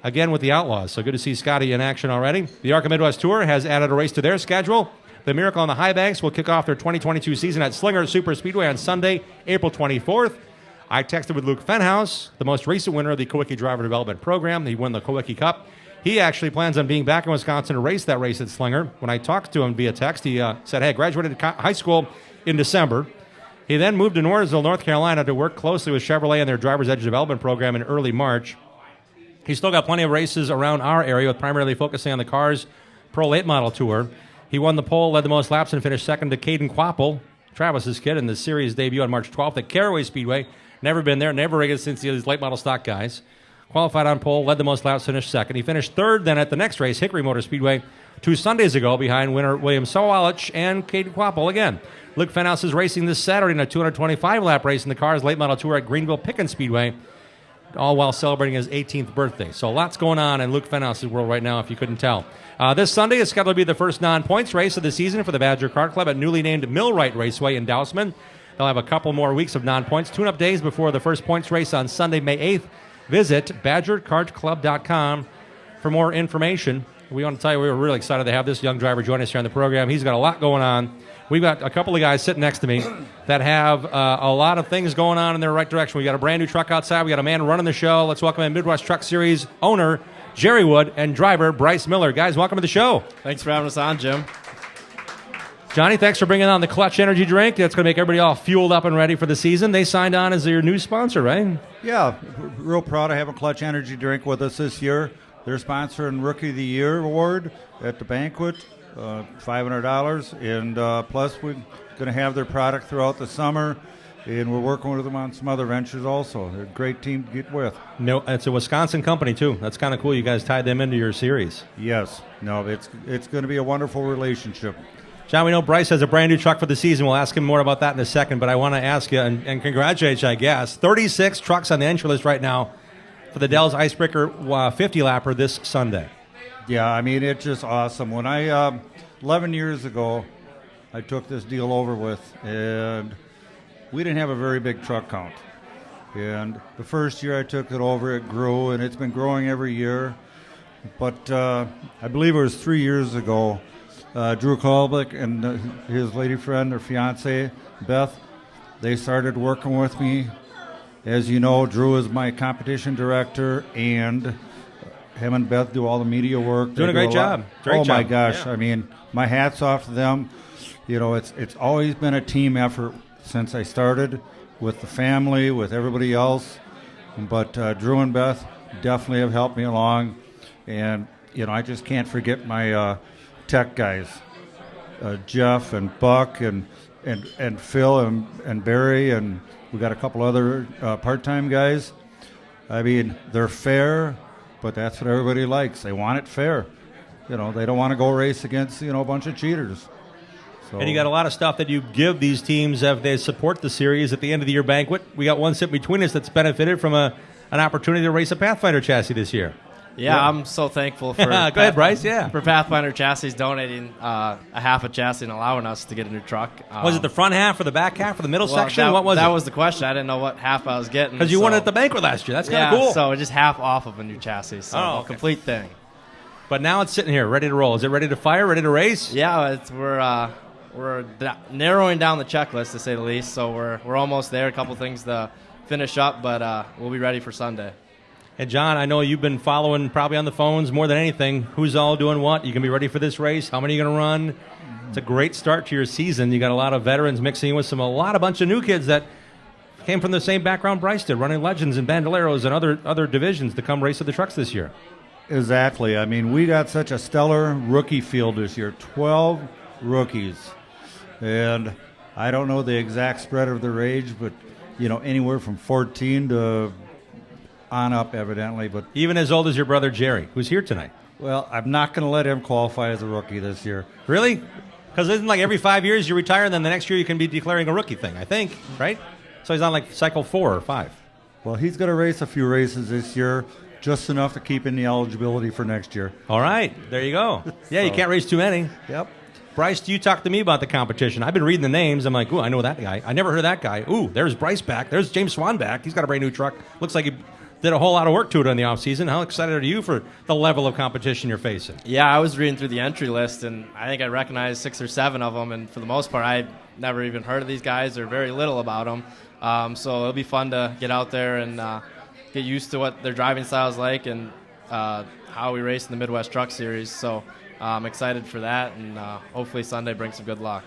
[SPEAKER 2] again with the Outlaws. So good to see Scotty in action already. The ARCA Midwest Tour has added a race to their schedule. The Miracle on the High Banks will kick off their 2022 season at Slinger Super Speedway on Sunday, April 24th. I texted with Luke Fenhaus, the most recent winner of the Kowicki Driver Development Program. He won the Kowicki Cup. He actually plans on being back in Wisconsin to race that race at Slinger. When I talked to him via text, he said, hey, I graduated high school in December. He then moved to Nooresville, North Carolina to work closely with Chevrolet and their Driver's Edge Development Program in early March. He's still got plenty of races around our area, with primarily focusing on the Cars Pro Late Model Tour. He won the pole, led the most laps, and finished second to Caden Quapple, Travis's kid, in the series debut on March 12th at Caraway Speedway. Never been there, never raced since these late model stock guys. Qualified on pole, led the most laps, finished second. He finished third then at the next race, Hickory Motor Speedway, 2 Sundays ago, behind winner William Sowalich and Caden Quapple again. Luke Fenhaus is racing this Saturday in a 225-lap race in the Cars Late Model Tour at Greenville Pickens Speedway, all while celebrating his 18th birthday. So lots going on in Luke Fenhaus' world right now, if you couldn't tell. This Sunday is scheduled to be the first non-points race of the season for the Badger Kart Club at newly named Millwright Raceway in Dousman. They'll have a couple more weeks of non-points. Tune-up days before the first points race on Sunday, May 8th. Visit BadgerKartClub.com for more information. We want to tell you we were really excited to have this young driver join us here on the program. He's got a lot going on. We've got a couple of guys sitting next to me that have a lot of things going on in their right direction. We got a brand new truck outside. We got a man running the show. Let's welcome in Midwest Truck Series owner Jerry Wood and driver Bryce Miller. Guys, welcome to the show.
[SPEAKER 6] Thanks for having us on, Jim.
[SPEAKER 2] Johnny, thanks for bringing on the Clutch Energy drink. That's going to make everybody all fueled up and ready for the season. They signed on as your new sponsor, right?
[SPEAKER 7] Yeah, real proud of having Clutch Energy drink with us this year. They're sponsoring Rookie of the Year award at the banquet, $500, and plus we're going to have their product throughout the summer, and we're working with them on some other ventures also. They're a great team to get with.
[SPEAKER 2] No, it's a Wisconsin company too. That's kind of cool. You guys tied them into your series.
[SPEAKER 7] Yes, no, it's going to be a wonderful relationship.
[SPEAKER 2] John, we know Bryce has a brand new truck for the season. We'll ask him more about that in a second, but I want to ask you and congratulate you, I guess. 36 trucks on the entry list right now for the Dell's Icebreaker 50-lapper this Sunday.
[SPEAKER 7] Yeah, I mean, it's just awesome. When I, 11 years ago, I took this deal over with, and we didn't have a very big truck count. And the first year I took it over, it grew, and it's been growing every year. But I believe it was 3 years ago, Drew Kolbeck and his lady friend, her fiance, Beth, they started working with me. As you know, Drew is my competition director, and him and Beth do all the media work.
[SPEAKER 2] Doing a great job.
[SPEAKER 7] Oh, my gosh. Yeah. I mean, my hat's off to them. You know, it's always been a team effort since I started with the family, with everybody else. But Drew and Beth definitely have helped me along. And, you know, I just can't forget my tech guys, Jeff and Buck and Phil and Barry, and we got a couple other part-time guys. I mean, they're fair, but that's what everybody likes. They want it fair. You know, they don't want to go race against, you know, a bunch of cheaters. So.
[SPEAKER 2] And you got a lot of stuff that you give these teams if they support the series at the end of the year banquet. We got one sitting between us that's benefited from an opportunity to race a Pathfinder chassis this year.
[SPEAKER 6] Yeah, I'm so thankful for
[SPEAKER 2] Go ahead, Bryce. Yeah,
[SPEAKER 6] for Pathfinder Chassis donating a half a chassis and allowing us to get a new truck.
[SPEAKER 2] Was it the front half or the back half or the middle section? What was it?
[SPEAKER 6] That was the question. I didn't know what half I was getting.
[SPEAKER 2] Because you won it at the banquet last year. That's kind of cool.
[SPEAKER 6] So just half off of a new chassis. So complete thing.
[SPEAKER 2] But now it's sitting here, ready to roll. Is it ready to fire, ready to race?
[SPEAKER 6] Yeah, we're narrowing down the checklist, to say the least. So we're almost there. A couple things to finish up, but we'll be ready for Sunday.
[SPEAKER 2] And John, I know you've been following probably on the phones more than anything. Who's all doing what? You can be ready for this race. How many are you going to run? It's a great start to your season. You got a lot of veterans mixing in with a bunch of new kids that came from the same background Bryce did, running Legends and Bandoleros and other divisions to come race at the trucks this year.
[SPEAKER 7] Exactly. I mean, we got such a stellar rookie field this year, 12 rookies. And I don't know the exact spread of their age, but, you know, anywhere from 14 to on up, evidently. But
[SPEAKER 2] even as old as your brother Jerry, who's here tonight.
[SPEAKER 7] Well, I'm not going to let him qualify as a rookie this year.
[SPEAKER 2] Really? Because isn't like every 5 years you retire, and then the next year you can be declaring a rookie thing, I think, right? So he's on like cycle 4 or 5.
[SPEAKER 7] Well, he's going to race a few races this year, just enough to keep in the eligibility for next year.
[SPEAKER 2] All right. There you go. Yeah, you can't race too many.
[SPEAKER 7] Yep.
[SPEAKER 2] Bryce, you talk to me about the competition. I've been reading the names. I'm like, ooh, I know that guy. I never heard of that guy. Ooh, there's Bryce back. There's James Swan back. He's got a brand new truck. Looks like he did a whole lot of work to it in the offseason. How excited are you for the level of competition you're facing?
[SPEAKER 6] Yeah, I was reading through the entry list, and I think I recognized 6 or 7 of them, and for the most part, I never even heard of these guys or very little about them. So it'll be fun to get out there and get used to what their driving style is like and how we race in the Midwest Truck Series. So I'm excited for that, and hopefully Sunday brings some good luck.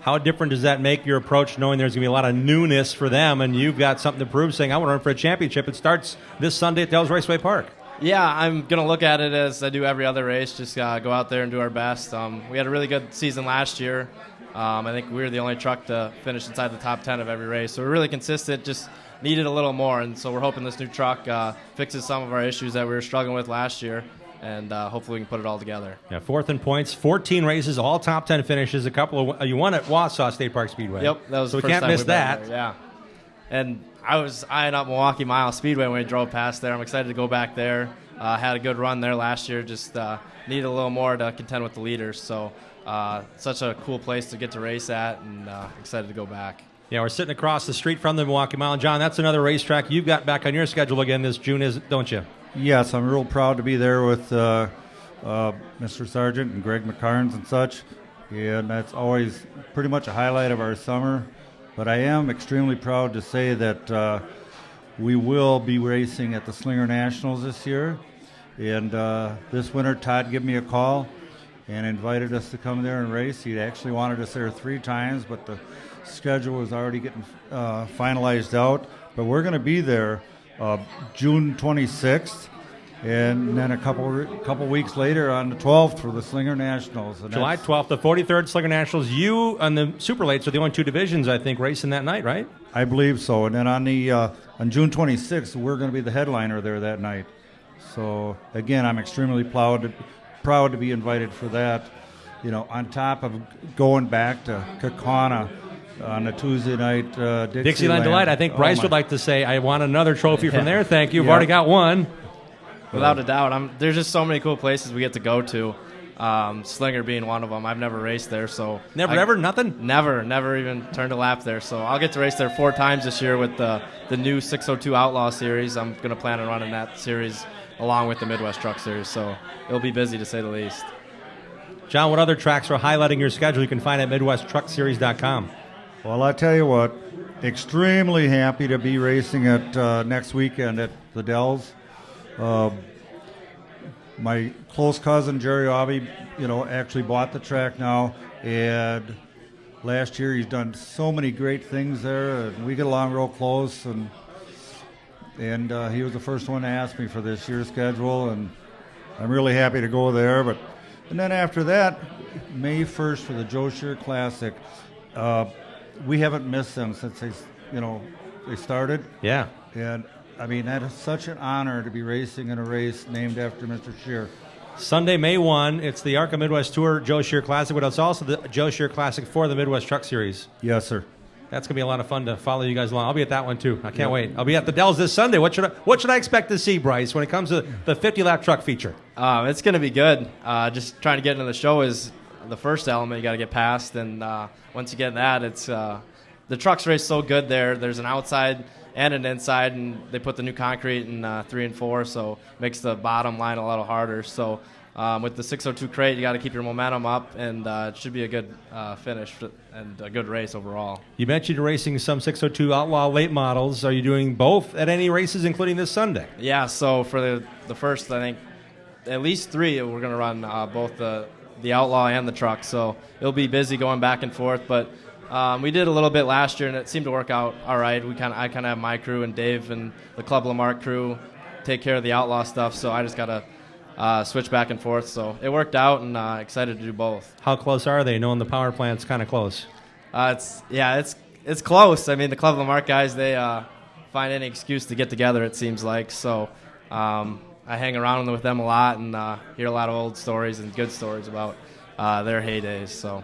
[SPEAKER 2] How different does that make your approach, knowing there's going to be a lot of newness for them, and you've got something to prove, saying, I want to run for a championship? It starts this Sunday at Dells Raceway Park.
[SPEAKER 6] Yeah, I'm going to look at it as I do every other race, just go out there and do our best. We had a really good season last year. I think we were the only truck to finish inside the top 10 of every race. So we're really consistent, just needed a little more, and so we're hoping this new truck fixes some of our issues that we were struggling with last year. And hopefully we can put it all together.
[SPEAKER 2] Yeah, 4th in points, 14 races, all top 10 finishes. A couple of you won at Wausau State Park Speedway.
[SPEAKER 6] Yep, that was
[SPEAKER 2] so
[SPEAKER 6] the
[SPEAKER 2] we
[SPEAKER 6] first
[SPEAKER 2] can't
[SPEAKER 6] time
[SPEAKER 2] miss
[SPEAKER 6] we've been
[SPEAKER 2] that.
[SPEAKER 6] there, yeah, and I was eyeing up Milwaukee Mile Speedway when we drove past there. I'm excited to go back there. Had a good run there last year. Just needed a little more to contend with the leaders. So such a cool place to get to race at, and excited to go back.
[SPEAKER 2] Yeah, we're sitting across the street from the Milwaukee Mile. John, that's another racetrack you've got back on your schedule again this June, don't you?
[SPEAKER 7] Yes, I'm real proud to be there with Mr. Sargent and Greg McCarns and such, and that's always pretty much a highlight of our summer. But I am extremely proud to say that we will be racing at the Slinger Nationals this year, and this winter Todd gave me a call and invited us to come there and race. He actually wanted us there 3 times, but the schedule was already getting finalized out. But we're going to be there June 26th, and then a couple weeks later on the 12th for the Slinger Nationals. And
[SPEAKER 2] July 12th, the 43rd Slinger Nationals. You and the Super Lates are the only 2 divisions, I think, racing that night, right?
[SPEAKER 7] I believe so. And then on June 26th, we're going to be the headliner there that night. So again, I'm extremely proud to be invited for that. You know, on top of going back to Kaukauna on a Tuesday night,
[SPEAKER 2] Dixieland Delight. I think Bryce would like to say, I want another trophy from there. Thank you. You've already got one.
[SPEAKER 6] Without a doubt. There's just so many cool places we get to go to. Slinger being one of them. I've never raced there, so
[SPEAKER 2] ever nothing.
[SPEAKER 6] Never even turned a lap there. So I'll get to race there 4 times this year with the new 602 Outlaw Series. I'm going to plan on running that series along with the Midwest Truck Series. So it'll be busy to say the least.
[SPEAKER 2] John, what other tracks are highlighting your schedule you can find at MidwestTruckSeries.com?
[SPEAKER 7] Well, I tell you what, extremely happy to be racing at next weekend at the Dells. My close cousin Jerry Aubie, actually bought the track now, and last year he's done so many great things there, and we get along real close, and he was the first one to ask me for this year's schedule, and I'm really happy to go there. And then after that, May 1st for the Joe Shear Classic. We haven't missed them since they started.
[SPEAKER 2] Yeah.
[SPEAKER 7] And I mean, that is such an honor to be racing in a race named after Mr. Shear.
[SPEAKER 2] Sunday, May 1, it's the ARCA Midwest Tour Joe Shear Classic, but it's also the Joe Shear Classic for the Midwest Truck Series.
[SPEAKER 7] Yes, sir.
[SPEAKER 2] That's going to be a lot of fun to follow you guys along. I'll be at that one, too. I can't wait. I'll be at the Dells this Sunday. What should I expect to see, Bryce, when it comes to the 50-lap truck feature?
[SPEAKER 6] It's going to be good. Just trying to get into the show is the first element you got to get past, and once you get that, it's the trucks race so good there. There's an outside and an inside, and they put the new concrete in 3 and 4, so it makes the bottom line a little harder. So with the 602 crate, you got to keep your momentum up, and it should be a good finish and a good race overall.
[SPEAKER 2] You mentioned you're racing some 602 Outlaw late models. Are you doing both at any races, including this Sunday?
[SPEAKER 6] Yeah, so for the first, I think, at least 3, we're going to run both the Outlaw and the truck, so it'll be busy going back and forth, but we did a little bit last year, and it seemed to work out all right. I kind of have my crew, and Dave and the Club Lamarck crew take care of the Outlaw stuff, so I just got to switch back and forth. So it worked out, and excited to do both.
[SPEAKER 2] How close are they, knowing the power plant's kind of close?
[SPEAKER 6] It's close. I mean, the Club Lamarck guys, they find any excuse to get together, it seems like. So I hang around with them a lot and hear a lot of old stories and good stories about their heydays. So.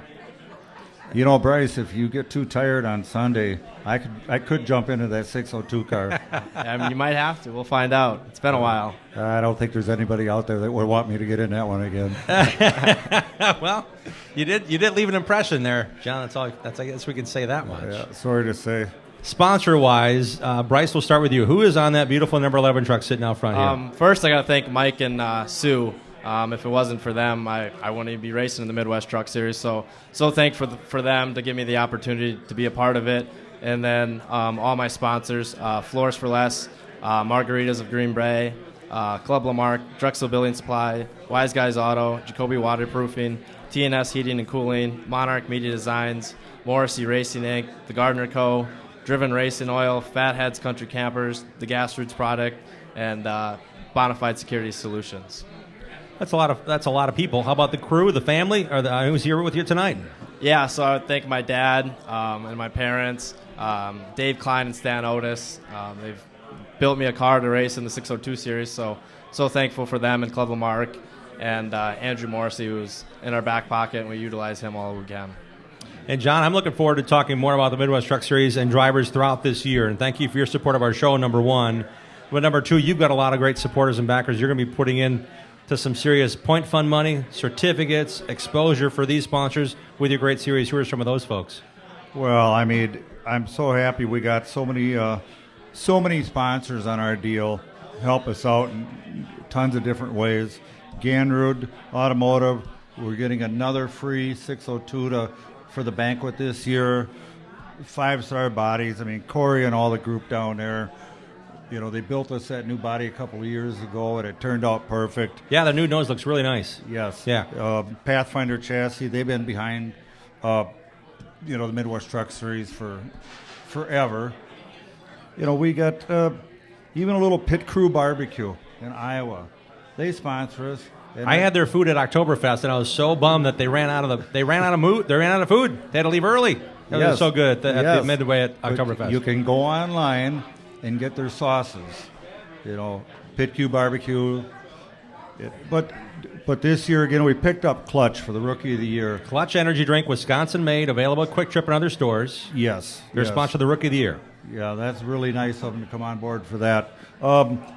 [SPEAKER 7] Bryce, if you get too tired on Sunday, I could jump into that 602 car.
[SPEAKER 6] I mean, you might have to. We'll find out. It's been a while.
[SPEAKER 7] I don't think there's anybody out there that would want me to get in that one again.
[SPEAKER 2] Well, you did leave an impression there, John. That's I guess we can say that much.
[SPEAKER 7] Yeah, sorry to say.
[SPEAKER 2] Sponsor-wise, Bryce, we'll start with you. Who is on that beautiful number 11 truck sitting out front here?
[SPEAKER 6] First, I got to thank Mike and Sue. If it wasn't for them, I wouldn't even be racing in the Midwest Truck Series. So thankful for them to give me the opportunity to be a part of it. And then all my sponsors, Floors for Less, Margaritas of Green Bay, Club Lamarck, Drexel Building Supply, Wise Guys Auto, Jacoby Waterproofing, TNS Heating and Cooling, Monarch Media Designs, Morrissey Racing Inc., The Gardner Co., Driven Racing Oil, Fatheads Country Campers, The Gas Roots Product, and Bonafide Security Solutions.
[SPEAKER 2] That's a lot of people. How about the crew, the family, or who's here with you tonight?
[SPEAKER 6] Yeah, so I would thank my dad and my parents, Dave Klein and Stan Otis. They've built me a car to race in the 602 series, so thankful for them and Club Lamarck, and Andrew Morrissey, who's in our back pocket, and we utilize him all we can.
[SPEAKER 2] And John, I'm looking forward to talking more about the Midwest Truck Series and drivers throughout this year, and thank you for your support of our show, number 1. But number 2, you've got a lot of great supporters and backers. You're going to be putting in to some serious point fund money, certificates, exposure for these sponsors with your great series. Who are some of those folks?
[SPEAKER 7] Well, I mean, I'm so happy we got so many sponsors on our deal, help us out in tons of different ways. Ganrud Automotive, we're getting another free 602 for the banquet this year. 5-star bodies. I mean, Corey and all the group down there, they built us that new body a couple of years ago, and it turned out perfect.
[SPEAKER 2] Yeah, the new nose looks really nice.
[SPEAKER 7] Yes.
[SPEAKER 2] Yeah.
[SPEAKER 7] Pathfinder chassis, they've been behind, the Midwest Truck Series for forever. We got even a little Pit Crew Barbecue in Iowa. They sponsor us.
[SPEAKER 2] I had their food at Oktoberfest, and I was so bummed that they ran out of food. They had to leave early. It was so good at the midway at Oktoberfest.
[SPEAKER 7] You can go online and get their sauces. Pit Crew Barbecue. But this year again, we picked up Clutch for the Rookie of the Year.
[SPEAKER 2] Clutch Energy Drink, Wisconsin made, available at Quick Trip and other stores.
[SPEAKER 7] Yes.
[SPEAKER 2] They're sponsored the Rookie of the Year.
[SPEAKER 7] Yeah, that's really nice of them to come on board for that.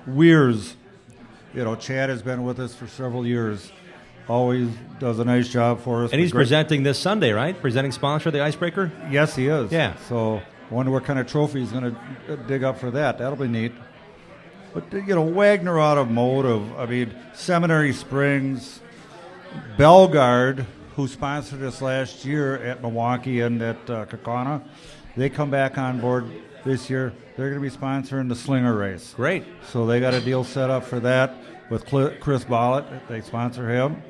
[SPEAKER 7] Weirs. Chad has been with us for several years. Always does a nice job for us.
[SPEAKER 2] And he's presenting this Sunday, right? Presenting sponsor of the Icebreaker?
[SPEAKER 7] Yes, he is.
[SPEAKER 2] Yeah.
[SPEAKER 7] So wonder what kind of trophy he's going to dig up for that. That'll be neat. But, Wagner Automotive, I mean, Seminary Springs, Belgard, who sponsored us last year at Milwaukee and at Kaukauna, they come back on board this year. They're going to be sponsoring the Slinger Race.
[SPEAKER 2] Great.
[SPEAKER 7] So they got a deal set up for that with Chris Bollett. They sponsor him.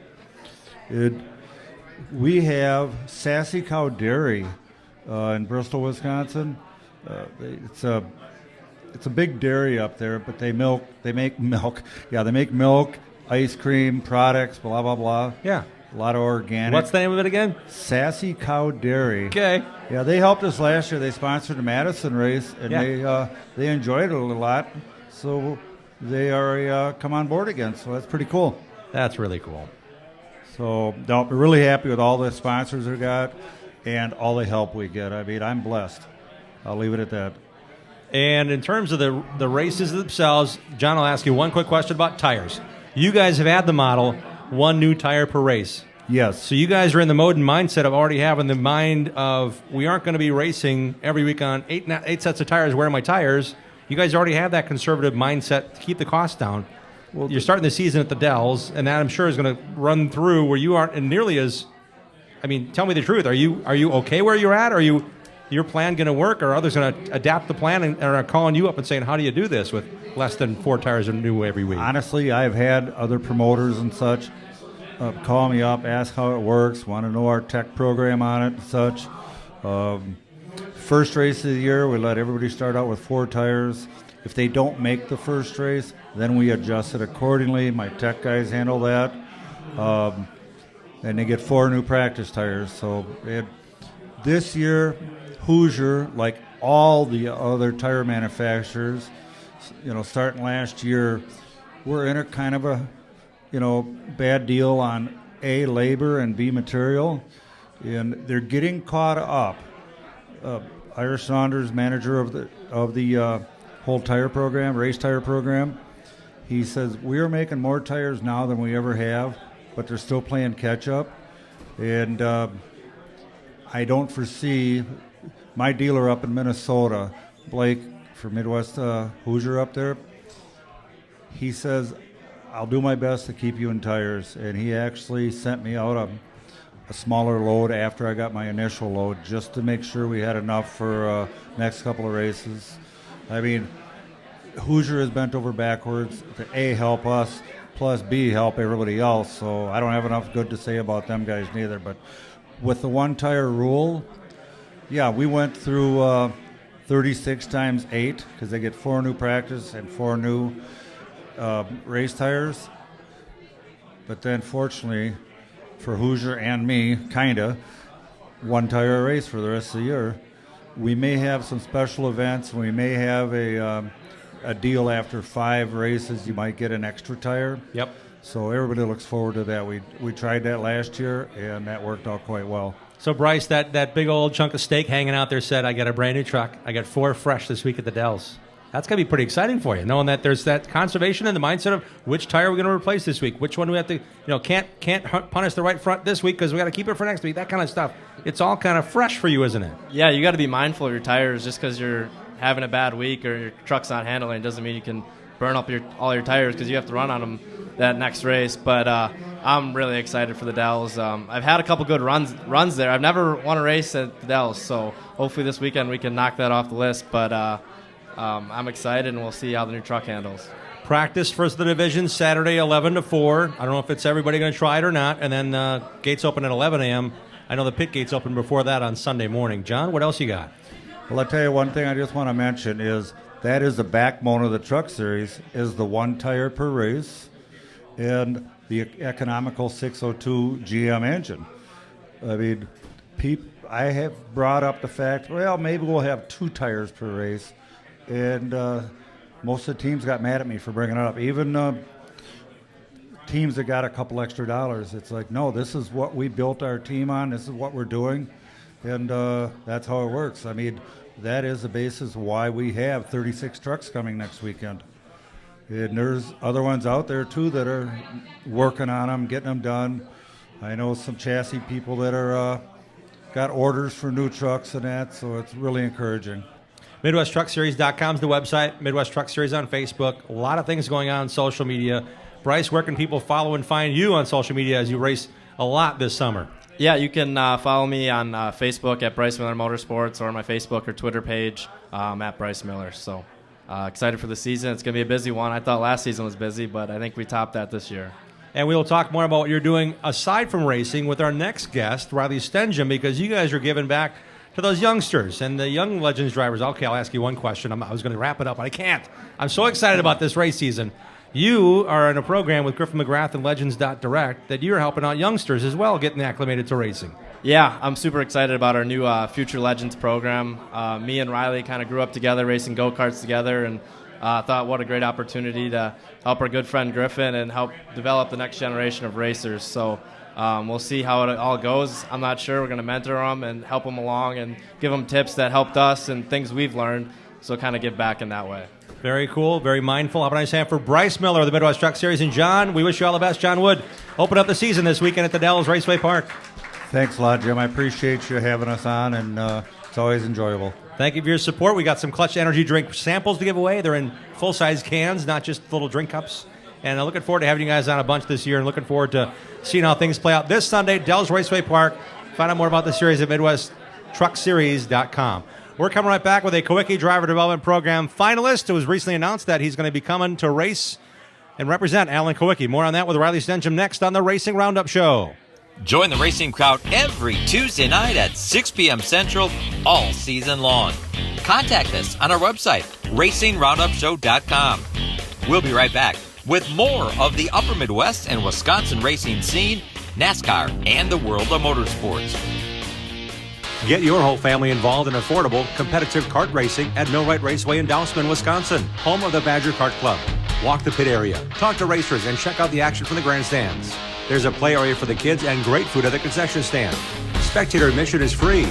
[SPEAKER 7] We have Sassy Cow Dairy in Bristol, Wisconsin. It's a big dairy up there, but they make milk. Yeah, they make milk, ice cream, products, blah, blah, blah.
[SPEAKER 2] Yeah.
[SPEAKER 7] A lot of organic.
[SPEAKER 2] What's the name of it again?
[SPEAKER 7] Sassy Cow Dairy.
[SPEAKER 2] Okay.
[SPEAKER 7] Yeah, they helped us last year. They sponsored the Madison race, and they enjoyed it a lot. So they are come on board again. So that's pretty cool.
[SPEAKER 2] That's really cool.
[SPEAKER 7] So we're really happy with all the sponsors we got and all the help we get. I mean, I'm blessed. I'll leave it at that.
[SPEAKER 2] And in terms of the races themselves, John, I'll ask you one quick question about tires. You guys have had the model, one new tire per race.
[SPEAKER 7] Yes.
[SPEAKER 2] So you guys are in the mode and mindset of already having the mind of, we aren't going to be racing every week on eight sets of tires. Where are my tires? You guys already have that conservative mindset to keep the cost down. Well, you're starting the season at the Dells, and that I'm sure is going to run through where you aren't nearly as. I mean, tell me the truth. Are you okay where you're at? Are your plan going to work, or are others going to adapt the plan and are calling you up and saying, how do you do this with less than 4 tires new every week?
[SPEAKER 7] Honestly, I've had other promoters and such call me up, ask how it works, want to know our tech program on it and such. First race of the year, we let everybody start out with 4 tires. If they don't make the first race, then we adjust it accordingly. My tech guys handle that. And they get 4 new practice tires. So this year, Hoosier, like all the other tire manufacturers, starting last year, we're in a kind of a, bad deal on A, labor, and B, material. And they're getting caught up. Irish Saunders, manager of the whole tire program, race tire program, he says, we are making more tires now than we ever have, but they're still playing catch up. And I don't foresee my dealer up in Minnesota, Blake for Midwest Hoosier up there, he says, I'll do my best to keep you in tires. And he actually sent me out a smaller load after I got my initial load just to make sure we had enough for next couple of races. I mean, Hoosier is bent over backwards to A, help us, plus B, help everybody else. So I don't have enough good to say about them guys neither. But with the 1-tire rule, yeah, we went through 36 times 8 because they get 4 new practice and 4 new race tires. But then fortunately for Hoosier and me, kinda, 1-tire race for the rest of the year. We may have some special events. We may have a deal after 5 races. You might get an extra tire.
[SPEAKER 2] Yep.
[SPEAKER 7] So everybody looks forward to that. We tried that last year, and that worked out quite well.
[SPEAKER 2] So, Bryce, that big old chunk of steak hanging out there said, I got a brand new truck. I got 4 fresh this week at the Dells. That's going to be pretty exciting for you, knowing that there's that conservation and the mindset of which tire we're going to replace this week, which one we have to, can't punish the right front this week because we got to keep it for next week, that kind of stuff. It's all kind of fresh for you, isn't it?
[SPEAKER 6] Yeah, you got to be mindful of your tires. Just because you're having a bad week or your truck's not handling doesn't mean you can burn up all your tires because you have to run on them that next race. But I'm really excited for the Dells. I've had a couple good runs there. I've never won a race at the Dells, so hopefully this weekend we can knock that off the list. But I'm excited, and we'll see how the new truck handles.
[SPEAKER 2] Practice for the division Saturday 11 to 4. I don't know if it's everybody going to try it or not. And then gates open at 11 a.m. I know the pit gates open before that on Sunday morning. John, what else you got?
[SPEAKER 7] Well, I'll tell you one thing I just want to mention is that is the backbone of the truck series, is the one tire per race and the economical 602 GM engine. I mean, I have brought up the fact, well, maybe we'll have 2 tires per race. And most of the teams got mad at me for bringing it up. Even teams that got a couple extra dollars, it's like, no, this is what we built our team on. This is what we're doing. And that's how it works. I mean, that is the basis why we have 36 trucks coming next weekend. And there's other ones out there, too, that are working on them, getting them done. I know some chassis people that are got orders for new trucks and that, so it's really encouraging.
[SPEAKER 2] MidwestTruckSeries.com is the website. Midwest Truck Series on Facebook. A lot of things going on social media. Bryce, where can people follow and find you on social media as you race a lot this summer?
[SPEAKER 6] Yeah, you can follow me on Facebook at Bryce Miller Motorsports or my Facebook or Twitter page at Bryce Miller. So excited for the season. It's going to be a busy one. I thought last season was busy, but I think we topped that this year.
[SPEAKER 2] And we will talk more about what you're doing aside from racing with our next guest, Riley Stenjum, because you guys are giving back to those youngsters and the young Legends drivers. Okay, I'll ask you one question. I was going to wrap it up, but I can't. I'm so excited about this race season. You are in a program with Griffin McGrath and Legends.direct that you're helping out youngsters as well getting acclimated to racing.
[SPEAKER 6] Yeah, I'm super excited about our new Future Legends program. Me and Riley kind of grew up together racing go-karts together, and thought what a great opportunity to help our good friend Griffin and help develop the next generation of racers. So we'll see how it all goes. I'm not sure. We're going to mentor them and help them along and give them tips that helped us and things we've learned, so kind of give back in that way.
[SPEAKER 2] Very cool, very mindful. Have a nice hand for Bryce Miller of the Midwest Truck Series. And John, we wish you all the best. John Wood, open up the season this weekend at the Dells Raceway Park.
[SPEAKER 7] Thanks a lot, Jim. I appreciate you having us on, and it's always enjoyable.
[SPEAKER 2] Thank you for your support. We got some Clutch Energy drink samples to give away. They're in full-size cans, not just little drink cups. And I'm looking forward to having you guys on a bunch this year and looking forward to seeing how things play out this Sunday, Dells Raceway Park. Find out more about the series at MidwestTruckSeries.com. We're coming right back with a Kawicki Driver Development Program finalist. It was recently announced that he's going to be coming to race and represent Alan Kawicki. More on that with Riley Stenjum next on the Racing Roundup Show.
[SPEAKER 4] Join the racing crowd every Tuesday night at 6 p.m. Central all season long. Contact us on our website, RacingRoundupShow.com. We'll be right back with more of the Upper Midwest and Wisconsin racing scene, NASCAR, and the world of motorsports.
[SPEAKER 2] Get your whole family involved in affordable, competitive kart racing at Millwright Raceway in Dousman, Wisconsin, home of the Badger Kart Club. Walk the pit area, talk to racers, and check out the action from the grandstands. There's a play area for the kids and great food at the concession stand. Spectator admission is free.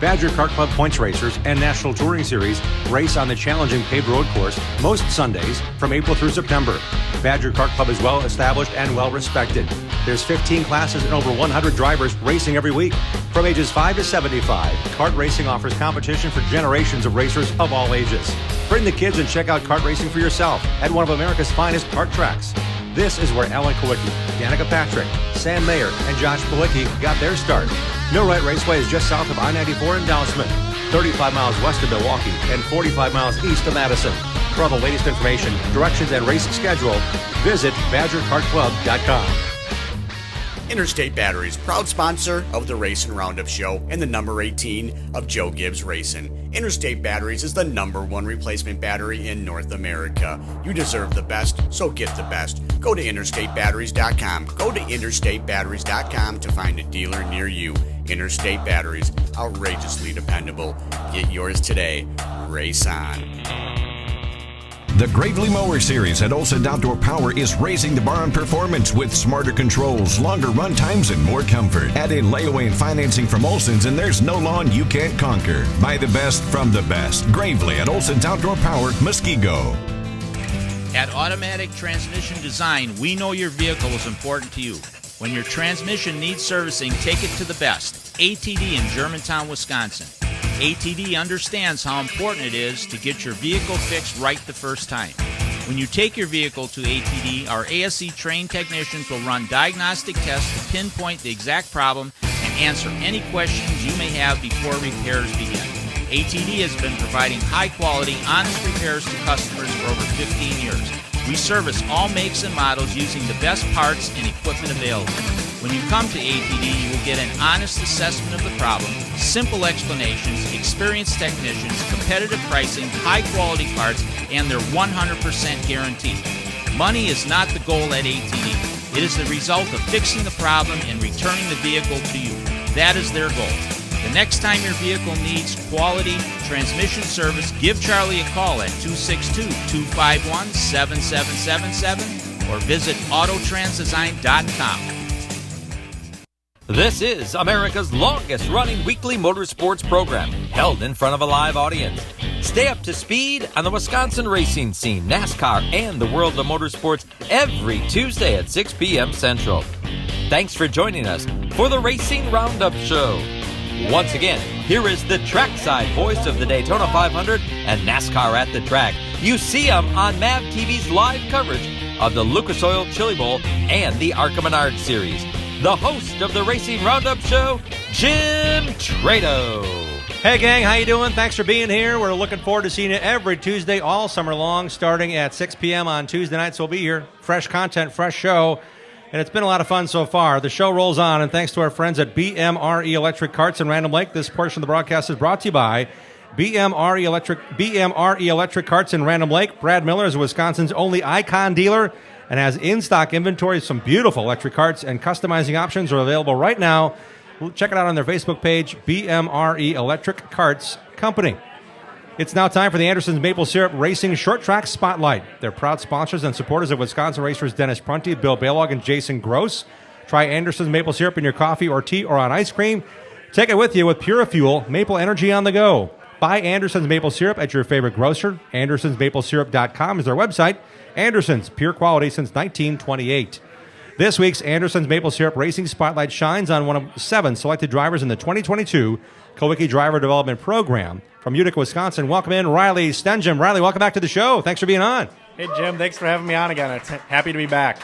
[SPEAKER 2] Badger Kart Club points racers and National Touring Series race on the challenging paved road course most Sundays from April through September. Badger Kart Club is well established and well respected. There's 15 classes and over 100 drivers racing every week. From ages 5 to 75, kart racing offers competition for generations of racers of all ages. Bring the kids and check out kart racing for yourself at one of America's finest kart tracks. This is where Alan Kawicki, Danica Patrick, Sam Mayer, and Josh Palicki got their start. Millwright Raceway is just south of I-94 in Dousman, 35 miles west of Milwaukee, and 45 miles east of Madison. For all the latest information, directions, and race schedule, visit BadgerKartClub.com.
[SPEAKER 8] Interstate Batteries, proud sponsor of the Racing Roundup Show and the number 18 of Joe Gibbs Racing. Interstate Batteries is the #1 replacement battery in North America. You deserve the best, so get the best. Go to InterstateBatteries.com. Go to InterstateBatteries.com to find a dealer near you. Interstate Batteries, outrageously dependable. Get yours today. Race on.
[SPEAKER 9] The Gravely Mower Series at Olson Outdoor Power is raising the bar on performance with smarter controls, longer run times, and more comfort. Add in layaway and financing from Olson's, and there's no lawn you can't conquer. Buy the best from the best. Gravely at Olson's Outdoor Power, Muskego.
[SPEAKER 10] At Automatic Transmission Design, we know your vehicle is important to you. When your transmission needs servicing, take it to the best. ATD in Germantown, Wisconsin. ATD understands how important it is to get your vehicle fixed right the first time. When you take your vehicle to ATD, our ASE trained technicians will run diagnostic tests to pinpoint the exact problem and answer any questions you may have before repairs begin. ATD has been providing high-quality, honest repairs to customers for over 15 years. We service all makes and models using the best parts and equipment available. When you come to ATD, you will get an honest assessment of the problem, simple explanations, experienced technicians, competitive pricing, high-quality parts, and their 100% guarantee. Money is not the goal at ATD. It is the result of fixing the problem and returning the vehicle to you. That is their goal. The next time your vehicle needs quality transmission service, give Charlie a call at 262-251-7777 or visit autotransdesign.com.
[SPEAKER 11] This is America's longest-running weekly motorsports program, held in front of a live audience. Stay up to speed on the Wisconsin racing scene, NASCAR, and the world of motorsports every Tuesday at 6 p.m. Central. Thanks for joining us for the Racing Roundup Show. Once again, here is the trackside voice of the Daytona 500 and NASCAR at the track. You see him on MAV TV's live coverage of the Lucas Oil Chili Bowl and the Arca Menard Series. The host of the Racing Roundup Show, Jim Trado.
[SPEAKER 2] Hey, gang, how you doing? Thanks for being here. We're looking forward to seeing you every Tuesday all summer long, starting at 6 p.m. on Tuesday nights. We'll be here. Fresh content, fresh show. And it's been a lot of fun so far. The show rolls on, and thanks to our friends at BMRE Electric Carts in Random Lake, this portion of the broadcast is brought to you by BMRE Electric Carts in Random Lake. Brad Miller is Wisconsin's only Icon dealer and has in-stock inventory of some beautiful electric carts, and customizing options are available right now. Check it out on their Facebook page, BMRE Electric Carts Company. It's now time for the Anderson's Maple Syrup Racing Short Track Spotlight. They're proud sponsors and supporters of Wisconsin racers Dennis Prunty, Bill Baylog, and Jason Gross. Try Anderson's Maple Syrup in your coffee or tea or on ice cream. Take it with you with Pura Fuel, Maple Energy on the go. Buy Anderson's Maple Syrup at your favorite grocer. AndersonsMapleSyrup.com is their website. Anderson's, pure quality since 1928. This week's Anderson's Maple Syrup Racing Spotlight shines on one of 7 selected drivers in the 2022 Kawicki Driver Development Program. From Utica, Wisconsin, welcome in Riley Stenjum. Riley, welcome back to the show. Thanks for being on.
[SPEAKER 12] Hey, Jim. Thanks for having me on again. It's happy to be back.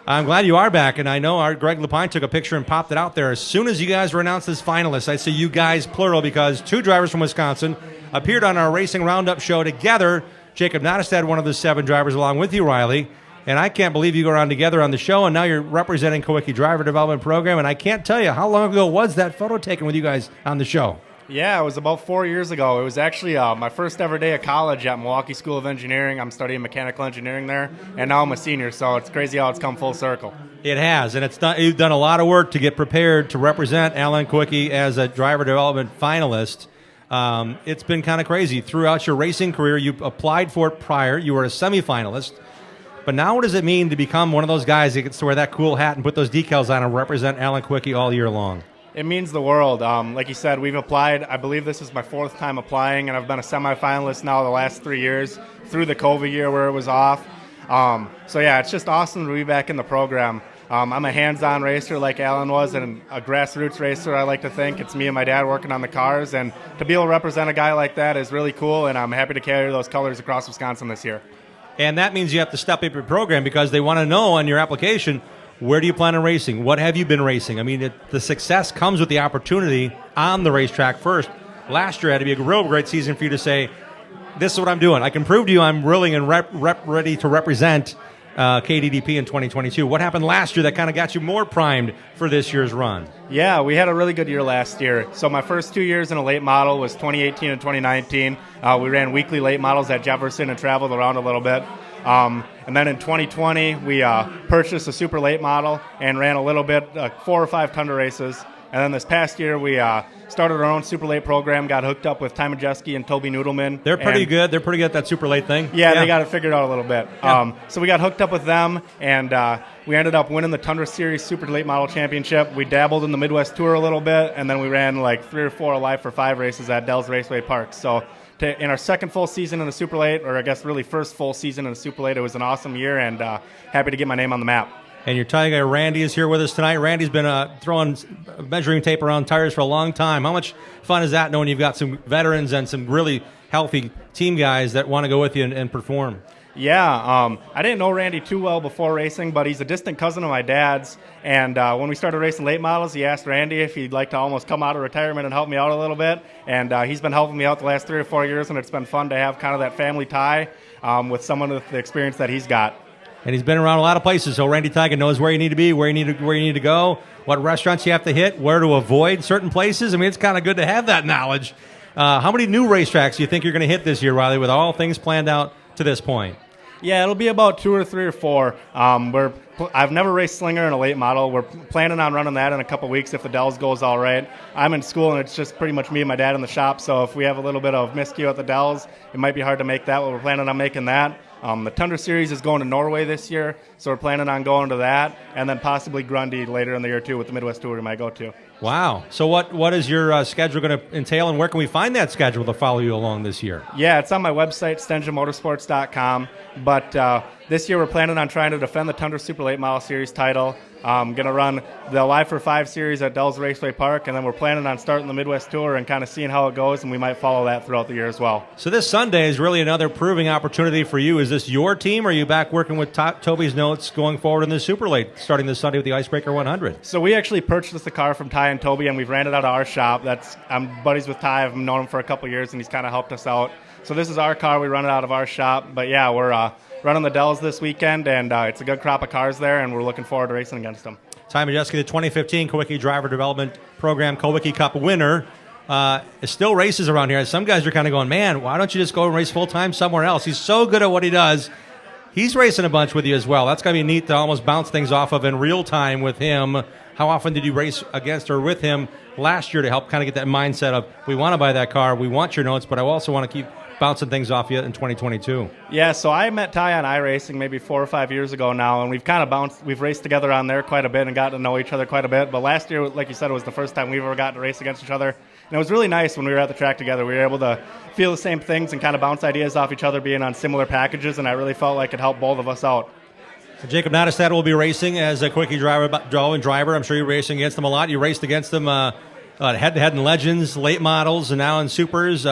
[SPEAKER 2] I'm glad you are back, and I know our Greg Lapine took a picture and popped it out there. As soon as you guys were announced as finalists, I say you guys plural because 2 drivers from Wisconsin appeared on our Racing Roundup show together. Jacob Nottestad, one of the 7 drivers, along with you, Riley. And I can't believe you go around together on the show, and now you're representing Kawicki Driver Development Program. And I can't tell you, how long ago was that photo taken with you guys on the show?
[SPEAKER 12] Yeah, it was about 4 years ago. It was actually my first ever day of college at Milwaukee School of Engineering. I'm studying mechanical engineering there, and now I'm a senior, so it's crazy how it's come full circle.
[SPEAKER 2] It has, and you've done a lot of work to get prepared to represent Alan Kawicki as a driver development finalist. It's been kind of crazy. Throughout your racing career, you applied for it prior. You were a semifinalist. But now what does it mean to become one of those guys that gets to wear that cool hat and put those decals on and represent Alan Kawicki all year long?
[SPEAKER 12] It means the world. Like you said, we've applied. I believe this is my 4th time applying, and I've been a semifinalist now the last 3 years through the COVID year where it was off. So, yeah, it's just awesome to be back in the program. I'm a hands-on racer like Alan was, and a grassroots racer, I like to think. It's me and my dad working on the cars, and to be able to represent a guy like that is really cool, and I'm happy to carry those colors across Wisconsin this year.
[SPEAKER 2] And that means you have to step up your program because they want to know on your application, where do you plan on racing? What have you been racing? I mean, the success comes with the opportunity on the racetrack first. Last year had to be a real great season for you to say, this is what I'm doing. I can prove to you I'm willing and ready to represent KDDP in 2022. What happened last year that kind of got you more primed for this year's run?
[SPEAKER 12] Yeah, we had a really good year last year. So my first 2 years in a late model was 2018 and 2019. We ran weekly late models at Jefferson and traveled around a little bit. And then in 2020, we purchased a super late model and ran a little bit, 4 or 5 Tundra races. And then this past year, we started our own super late program, got hooked up with Ty Majeski and Toby Noodleman.
[SPEAKER 2] They're pretty good. They're pretty good at that super late thing.
[SPEAKER 12] Yeah, they got it figured out a little bit.
[SPEAKER 2] Yeah.
[SPEAKER 12] So we got hooked up with them, and we ended up winning the Tundra Series Super Late Model Championship. We dabbled in the Midwest Tour a little bit, and then we ran like 3 or 4 Alive for 5 races at Dells Raceway Park. So in our second full season in the Super Late, or I guess really first full season in the Super Late, it was an awesome year, and happy to get my name on the map.
[SPEAKER 2] And your tire guy Randy is here with us tonight. Randy's been throwing measuring tape around tires for a long time. How much fun is that knowing you've got some veterans and some really healthy team guys that want to go with you and perform?
[SPEAKER 12] Yeah, I didn't know Randy too well before racing, but he's a distant cousin of my dad's. And when we started racing late models, he asked Randy if he'd like to almost come out of retirement and help me out a little bit. And he's been helping me out the last 3 or 4 years, and it's been fun to have kind of that family tie with someone with the experience that he's got.
[SPEAKER 2] And he's been around a lot of places, so Randy Tigan knows where you need to be, where you need to go, what restaurants you have to hit, where to avoid certain places. I mean, it's kind of good to have that knowledge. How many new racetracks do you think you're going to hit this year, Riley, with all things planned out to this point?
[SPEAKER 12] Yeah, it'll be about 2 or 3 or 4. I've never raced Slinger in a late model. We're planning on running that in a couple weeks if the Dells goes all right. I'm in school, and it's just pretty much me and my dad in the shop, so if we have a little bit of miscue at the Dells, it might be hard to make that, but we're planning on making that. The Tundra Series is going to Norway this year, so we're planning on going to that, and then possibly Grundy later in the year, too, with the Midwest Tour we might go to.
[SPEAKER 2] Wow. So what is your schedule going to entail, and where can we find that schedule to follow you along this year?
[SPEAKER 12] Yeah, it's on my website, stenjamotorsports.com, but this year we're planning on trying to defend the Tundra Super Late Model Series title. I'm going to run the Live for 5 series at Dells Raceway Park, and then we're planning on starting the Midwest Tour and kind of seeing how it goes, and we might follow that throughout the year as well.
[SPEAKER 2] So this Sunday is really another proving opportunity for you. Is this your team, or are you back working with Toby's notes going forward in the Super Late, starting this Sunday with the Icebreaker 100?
[SPEAKER 12] So we actually purchased the car from Ty and Toby, and we've ran it out of our shop. I'm buddies with Ty. I've known him for a couple years, and he's kind of helped us out. So this is our car. We run it out of our shop. But, yeah, we're running the Dells this weekend, and it's a good crop of cars there, and we're looking forward to racing against them.
[SPEAKER 2] Ty Majeski, the 2015 Kawicki Driver Development Program Kawicki Cup winner. Still races around here. Some guys are kind of going, man, why don't you just go and race full-time somewhere else? He's so good at what he does. He's racing a bunch with you as well. That's going to be neat to almost bounce things off of in real time with him. How often did you race against or with him last year to help kind of get that mindset of, we want to buy that car, we want your notes, but I also want to keep bouncing things off you in 2022?
[SPEAKER 12] Yeah, so I met Ty on iRacing maybe 4 or 5 years ago now, and we've kind of we've raced together on there quite a bit and gotten to know each other quite a bit. But last year, like you said, it was the first time we've ever gotten to race against each other. And it was really nice when we were at the track together. We were able to feel the same things and kind of bounce ideas off each other being on similar packages, and I really felt like it helped both of us out.
[SPEAKER 2] Jacob Nottestad will be racing as a Kawicki driver. I'm sure you're racing against them a lot. You raced against them head-to-head in Legends, late models, and now in Supers.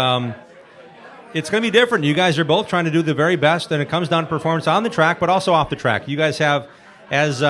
[SPEAKER 2] It's going to be different. You guys are both trying to do the very best, and it comes down to performance on the track, but also off the track. You guys have, as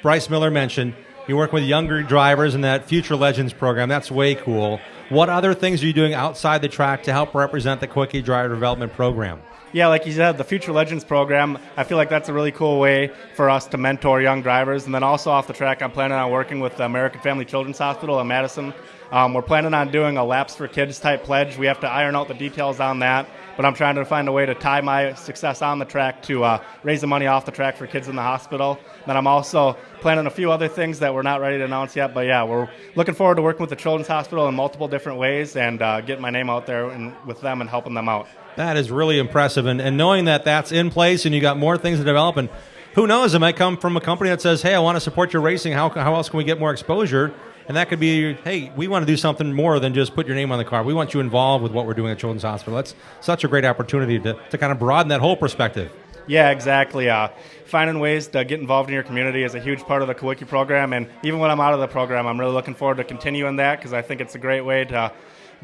[SPEAKER 2] Bryce Miller mentioned, you work with younger drivers in that Future Legends program. That's way cool. What other things are you doing outside the track to help represent the Kawicki Driver Development Program?
[SPEAKER 12] Yeah, like you said, the Future Legends program, I feel like that's a really cool way for us to mentor young drivers. And then also off the track, I'm planning on working with the American Family Children's Hospital in Madison. We're planning on doing a Laps for Kids type pledge. We have to iron out the details on that, but I'm trying to find a way to tie my success on the track to raise the money off the track for kids in the hospital. Then I'm also planning a few other things that we're not ready to announce yet, but yeah, we're looking forward to working with the Children's Hospital in multiple different ways and getting my name out there with them and helping them out.
[SPEAKER 2] That is really impressive, and knowing that that's in place and you got more things to develop, and who knows, it might come from a company that says, hey, I want to support your racing, how else can we get more exposure? And that could be, hey, we want to do something more than just put your name on the car. We want you involved with what we're doing at Children's Hospital. That's such a great opportunity to kind of broaden that whole perspective.
[SPEAKER 12] Yeah, exactly. Finding ways to get involved in your community is a huge part of the Kawicki program, and even when I'm out of the program, I'm really looking forward to continuing that because I think it's a great way to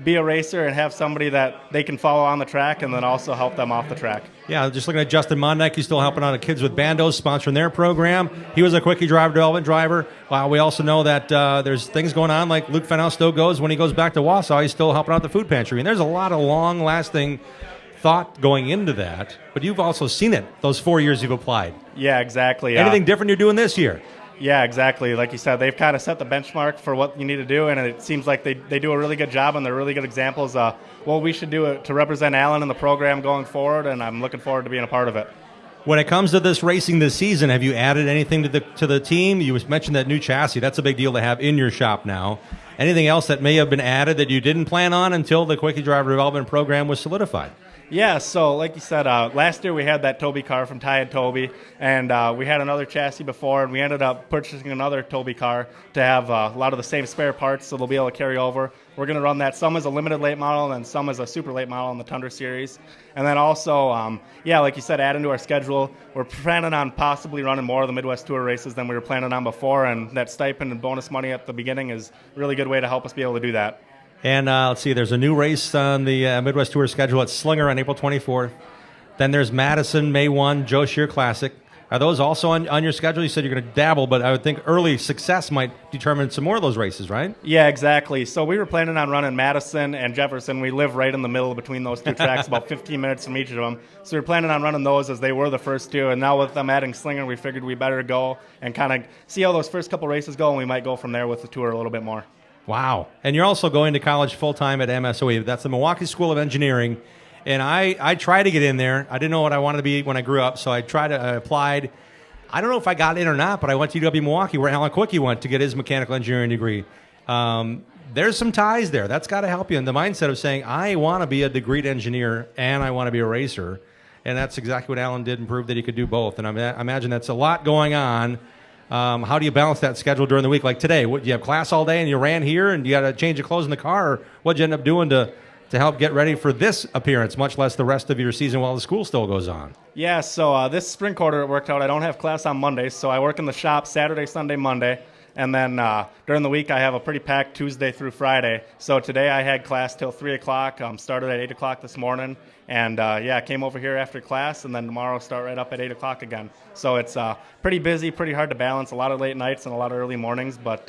[SPEAKER 12] be a racer and have somebody that they can follow on the track and then also help them off the track.
[SPEAKER 2] Yeah, just looking at Justin Mondeck, he's still helping out the Kids with Bandos, sponsoring their program. He was a Kawicki Driver Development driver. We also know that there's things going on like Luke Fennell still goes. When he goes back to Wausau, he's still helping out the food pantry. And there's a lot of long-lasting thought going into that, but you've also seen it those 4 years you've applied.
[SPEAKER 12] Yeah, exactly.
[SPEAKER 2] Anything different you're doing this year?
[SPEAKER 12] Yeah, exactly. Like you said, they've kind of set the benchmark for what you need to do, and it seems like they do a really good job, and they're really good examples of what we should do to represent Allen in the program going forward, and I'm looking forward to being a part of it.
[SPEAKER 2] When it comes to this racing this season, have you added anything to the team? You mentioned that new chassis. That's a big deal to have in your shop now. Anything else that may have been added that you didn't plan on until the Quickie Driver Development Program was solidified?
[SPEAKER 12] Yeah, so like you said, last year we had that Toby car from Ty and Toby, and we had another chassis before, and we ended up purchasing another Toby car to have a lot of the same spare parts, so they'll be able to carry over. We're going to run that some as a limited late model and some as a super late model in the Tundra Series. And then also, like you said, add into our schedule. We're planning on possibly running more of the Midwest Tour races than we were planning on before, and that stipend and bonus money at the beginning is a really good way to help us be able to do that.
[SPEAKER 2] And let's see, there's a new race on the Midwest Tour schedule at Slinger on April 24th. Then there's Madison, May 1, Joe Shear Classic. Are those also on your schedule? You said you're going to dabble, but I would think early success might determine some more of those races, right?
[SPEAKER 12] Yeah, exactly. So we were planning on running Madison and Jefferson. We live right in the middle between those two tracks, about 15 minutes from each of them. So we were planning on running those as they were the first two. And now with them adding Slinger, we figured we better go and kind of see how those first couple races go, and we might go from there with the tour a little bit more.
[SPEAKER 2] Wow. And you're also going to college full-time at MSOE. That's the Milwaukee School of Engineering. And I tried to get in there. I didn't know what I wanted to be when I grew up, so I applied. I don't know if I got in or not, but I went to UW Milwaukee, where Alan Quickie went to get his mechanical engineering degree. There's some ties there. That's got to help you in the mindset of saying, I want to be a degreed engineer and I want to be a racer. And that's exactly what Alan did and proved that he could do both. And I imagine that's a lot going on. How do you balance that schedule during the week? Like today, you have class all day and you ran here and you got to change your clothes in the car? Or what'd you end up doing to help get ready for this appearance, much less the rest of your season while the school still goes on?
[SPEAKER 12] Yeah, so this spring quarter it worked out. I don't have class on Mondays, so I work in the shop Saturday, Sunday, Monday. And then during the week I have a pretty packed Tuesday through Friday. So today I had class till 3 o'clock, started at 8 o'clock this morning. And I came over here after class, and then tomorrow start right up at 8 o'clock again. So it's pretty busy, pretty hard to balance, a lot of late nights and a lot of early mornings. But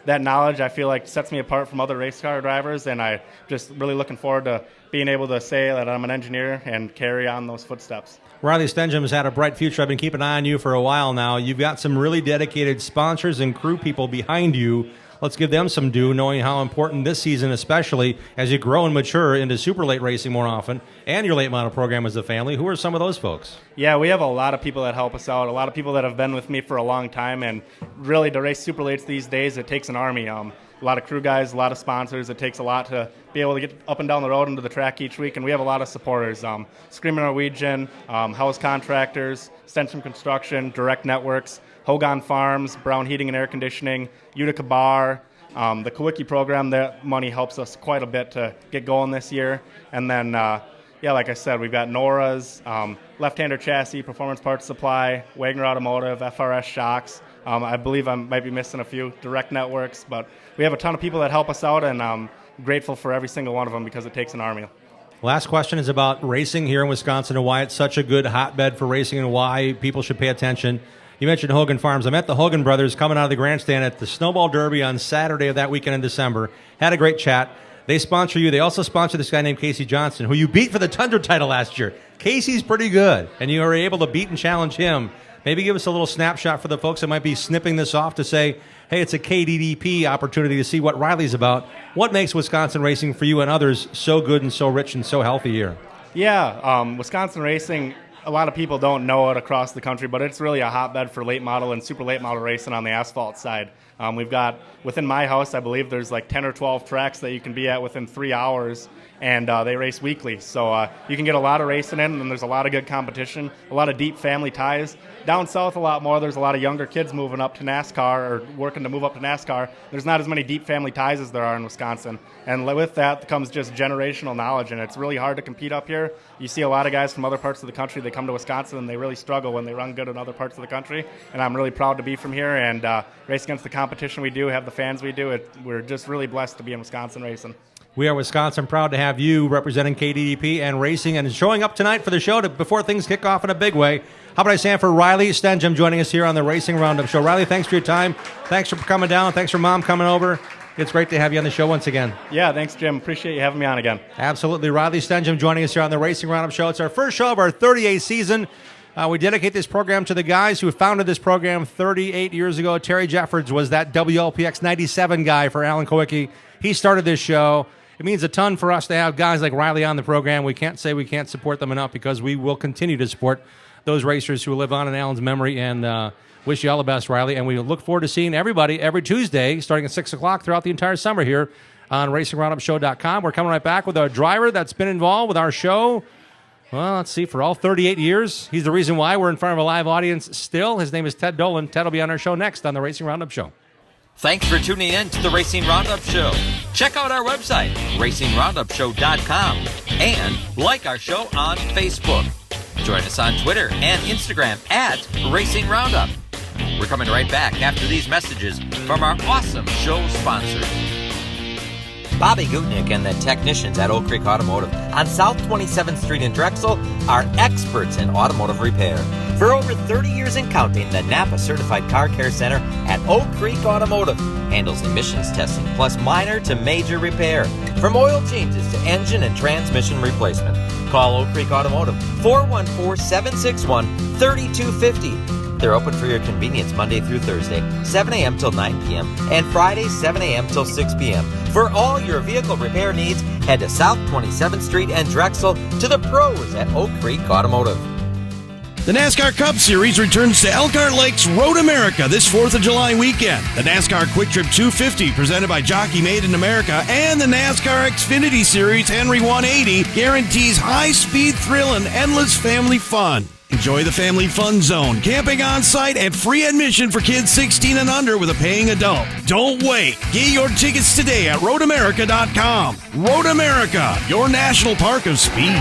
[SPEAKER 12] that knowledge, I feel like, sets me apart from other race car drivers, and I just really looking forward to being able to say that I'm an engineer and carry on those footsteps.
[SPEAKER 2] Riley Stenjum's had a bright future. I've been keeping an eye on you for a while now. You've got some really dedicated sponsors and crew people behind you. Let's give them some due, knowing how important this season, especially as you grow and mature into super late racing more often, and your late model program as a family. Who are some of those folks?
[SPEAKER 12] Yeah, we have a lot of people that help us out, a lot of people that have been with me for a long time, and really to race super lates these days, it takes an army. A lot of crew guys, a lot of sponsors. It takes a lot to be able to get up and down the road into the track each week, and we have a lot of supporters. Screaming Norwegian, House Contractors, Stensham Construction, Direct Networks, Hogan Farms, Brown Heating and Air Conditioning, Utica Bar, the Kawicki program. That money helps us quite a bit to get going this year. And then, like I said, we've got Nora's, Left-Hander Chassis, Performance Parts Supply, Wagner Automotive, FRS Shocks. I believe I might be missing a few Direct Networks, but we have a ton of people that help us out, and I'm grateful for every single one of them because it takes an army.
[SPEAKER 2] Last question is about racing here in Wisconsin and why it's such a good hotbed for racing and why people should pay attention. You mentioned Hogan Farms. I met the Hogan brothers coming out of the grandstand at the Snowball Derby on Saturday of that weekend in December. Had a great chat. They sponsor you. They also sponsor this guy named Casey Johnson, who you beat for the Tundra title last year. Casey's pretty good, and you were able to beat and challenge him. Maybe give us a little snapshot for the folks that might be snipping this off to say, hey, it's a KDDP opportunity to see what Riley's about. What makes Wisconsin racing for you and others so good and so rich and so healthy here?
[SPEAKER 12] Yeah, Wisconsin racing, a lot of people don't know it across the country, but it's really a hotbed for late model and super late model racing on the asphalt side. We've got, within my house, I believe there's like 10 or 12 tracks that you can be at within 3 hours, and they race weekly. So you can get a lot of racing in, and there's a lot of good competition, a lot of deep family ties. Down south a lot more, there's a lot of younger kids moving up to NASCAR or working to move up to NASCAR. There's not as many deep family ties as there are in Wisconsin. And with that comes just generational knowledge, and it's really hard to compete up here. You see a lot of guys from other parts of the country, they come to Wisconsin and they really struggle when they run good in other parts of the country. And I'm really proud to be from here and race against the competition we do, have the fans we do. We're just really blessed to be in Wisconsin racing.
[SPEAKER 2] We are Wisconsin proud to have you representing KDDP and racing and showing up tonight for the show before things kick off in a big way. How about I stand for Riley Stenjum joining us here on the Racing Roundup Show. Riley, thanks for your time. Thanks for coming down. Thanks for Mom coming over. It's great to have you on the show once again.
[SPEAKER 12] Yeah, thanks, Jim. Appreciate you having me on again.
[SPEAKER 2] Absolutely. Riley Stenjum joining us here on the Racing Roundup Show. It's our first show of our 38th season. We dedicate this program to the guys who founded this program 38 years ago. Terry Jeffords was that WLPX 97 guy for Alan Kowicki. He started this show. It means a ton for us to have guys like Riley on the program. We can't say we can't support them enough because we will continue to support those racers who live on in Alan's memory, and wish you all the best, Riley. And we look forward to seeing everybody every Tuesday starting at 6 o'clock throughout the entire summer here on RacingRoundupShow.com. We're coming right back with a driver that's been involved with our show, well, let's see, for all 38 years. He's the reason why we're in front of a live audience still. His name is Ted Dolan. Ted will be on our show next on the Racing Roundup Show.
[SPEAKER 11] Thanks for tuning in to the Racing Roundup Show. Check out our website, RacingRoundupShow.com, and like our show on Facebook. Join us on Twitter and Instagram at Racing Roundup. We're coming right back after these messages from our awesome show sponsors. Bobby Gutnick and the technicians at Oak Creek Automotive on South 27th Street in Drexel are experts in automotive repair. For over 30 years and counting, the Napa Certified Car Care Center at Oak Creek Automotive handles emissions testing plus minor to major repair, from oil changes to engine and transmission replacement. Call Oak Creek Automotive 414-761-3250. They're open for your convenience Monday through Thursday, 7 a.m. till 9 p.m., and Friday, 7 a.m. till 6 p.m. For all your vehicle repair needs, head to South 27th Street and Drexel to the pros at Oak Creek Automotive.
[SPEAKER 13] The NASCAR Cup Series returns to Elkhart Lakes Road America this 4th of July weekend. The NASCAR Quick Trip 250, presented by Jockey Made in America, and the NASCAR Xfinity Series Henry 180 guarantees high-speed thrill and endless family fun. Enjoy the family fun zone, camping on site, and free admission for kids 16 and under with a paying adult. Don't wait. Get your tickets today at roadamerica.com. Road America, your national park of speed.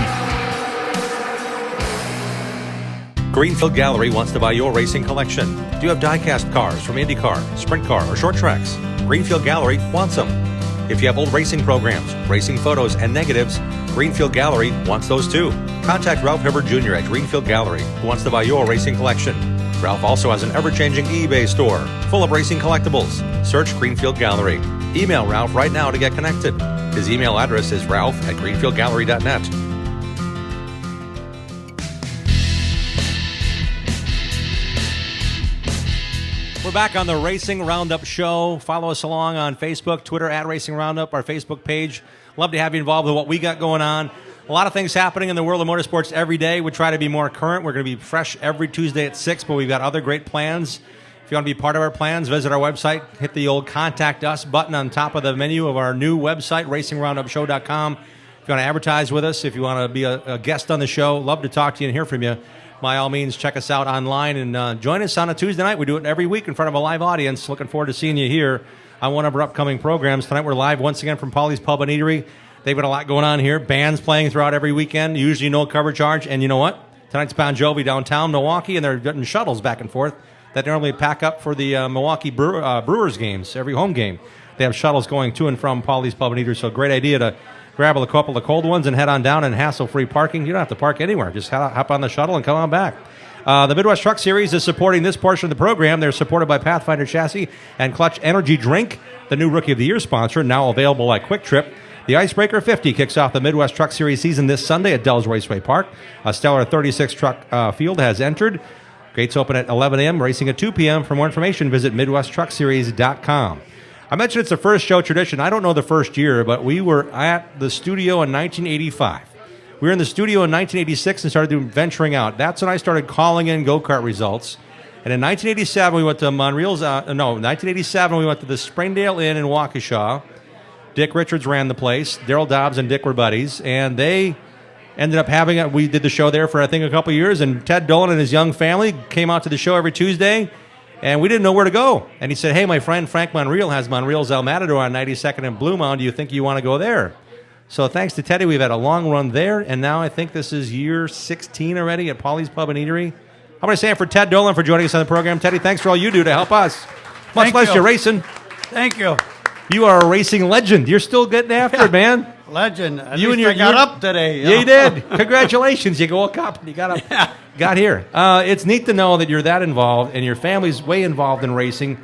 [SPEAKER 2] Greenfield Gallery wants to buy your racing collection. Do you have die-cast cars from IndyCar, Sprint Car, or short tracks? Greenfield Gallery wants them. If you have old racing programs, racing photos, and negatives, Greenfield Gallery wants those too. Contact Ralph Hibbert Jr. at Greenfield Gallery, who wants to buy your racing collection. Ralph also has an ever-changing eBay store full of racing collectibles. Search Greenfield Gallery. Email Ralph right now to get connected. His email address is ralph@greenfieldgallery.net. We're back on the Racing Roundup Show. Follow us along on Facebook, Twitter, at Racing Roundup, our Facebook page. Love to have you involved with what we got going on. A lot of things happening in the world of motorsports every day. We try to be more current. We're going to be fresh every Tuesday at 6, but we've got other great plans. If you want to be part of our plans, visit our website. Hit the old Contact Us button on top of the menu of our new website, RacingRoundupShow.com. If you want to advertise with us, if you want to be a guest on the show, love to talk to you and hear from you. By all means, check us out online and join us on a Tuesday night. We do it every week in front of a live audience. Looking forward to seeing you here on one of our upcoming programs. Tonight we're live once again from Paulie's Pub and Eatery. They've got a lot going on here. Bands playing throughout every weekend, usually no cover charge. And you know what? Tonight's Bon Jovi downtown Milwaukee, and they're getting shuttles back and forth that normally pack up for the Milwaukee Brewers games, every home game. They have shuttles going to and from Paulie's Pub and Eatery, so great idea to grab a couple of cold ones and head on down, and hassle-free parking. You don't have to park anywhere. Just hop on the shuttle and come on back. The Midwest Truck Series is supporting this portion of the program. They're supported by Pathfinder Chassis and Clutch Energy Drink, the new Rookie of the Year sponsor, now available at Quick Trip. The Icebreaker 50 kicks off the Midwest Truck Series season this Sunday at Dells Raceway Park. A stellar 36 truck field has entered. Gates open at 11 a.m., racing at 2 p.m. For more information, visit MidwestTruckSeries.com. I mentioned it's the first show tradition. I don't know the first year, but we were at the studio in 1985. We were in the studio in 1986 and started venturing out. That's when I started calling in go-kart results. And in 1987, we went to 1987, we went to the Springdale Inn in Waukesha. Dick Richards ran the place. Daryl Dobbs and Dick were buddies. And they ended up we did the show there for, I think, a couple of years. And Ted Dolan and his young family came out to the show every Tuesday. And we didn't know where to go. And he said, hey, my friend Frank Monreal has Monreal's El Matador on 92nd and Blue Mound. Do you think you want to go there? So thanks to Teddy, we've had a long run there. And now I think this is year 16 already at Paulie's Pub and Eatery. I'm going to say it for Ted Dolan for joining us on the program. Teddy, thanks for all you do to help us. Much less you're racing.
[SPEAKER 14] Thank you.
[SPEAKER 2] You are a racing legend. You're still getting after it, man.
[SPEAKER 14] Legend. At least I got up today.
[SPEAKER 2] You did. Congratulations. You woke up and you got up. Yeah. Got here. It's neat to know that you're that involved and your family's way involved in racing.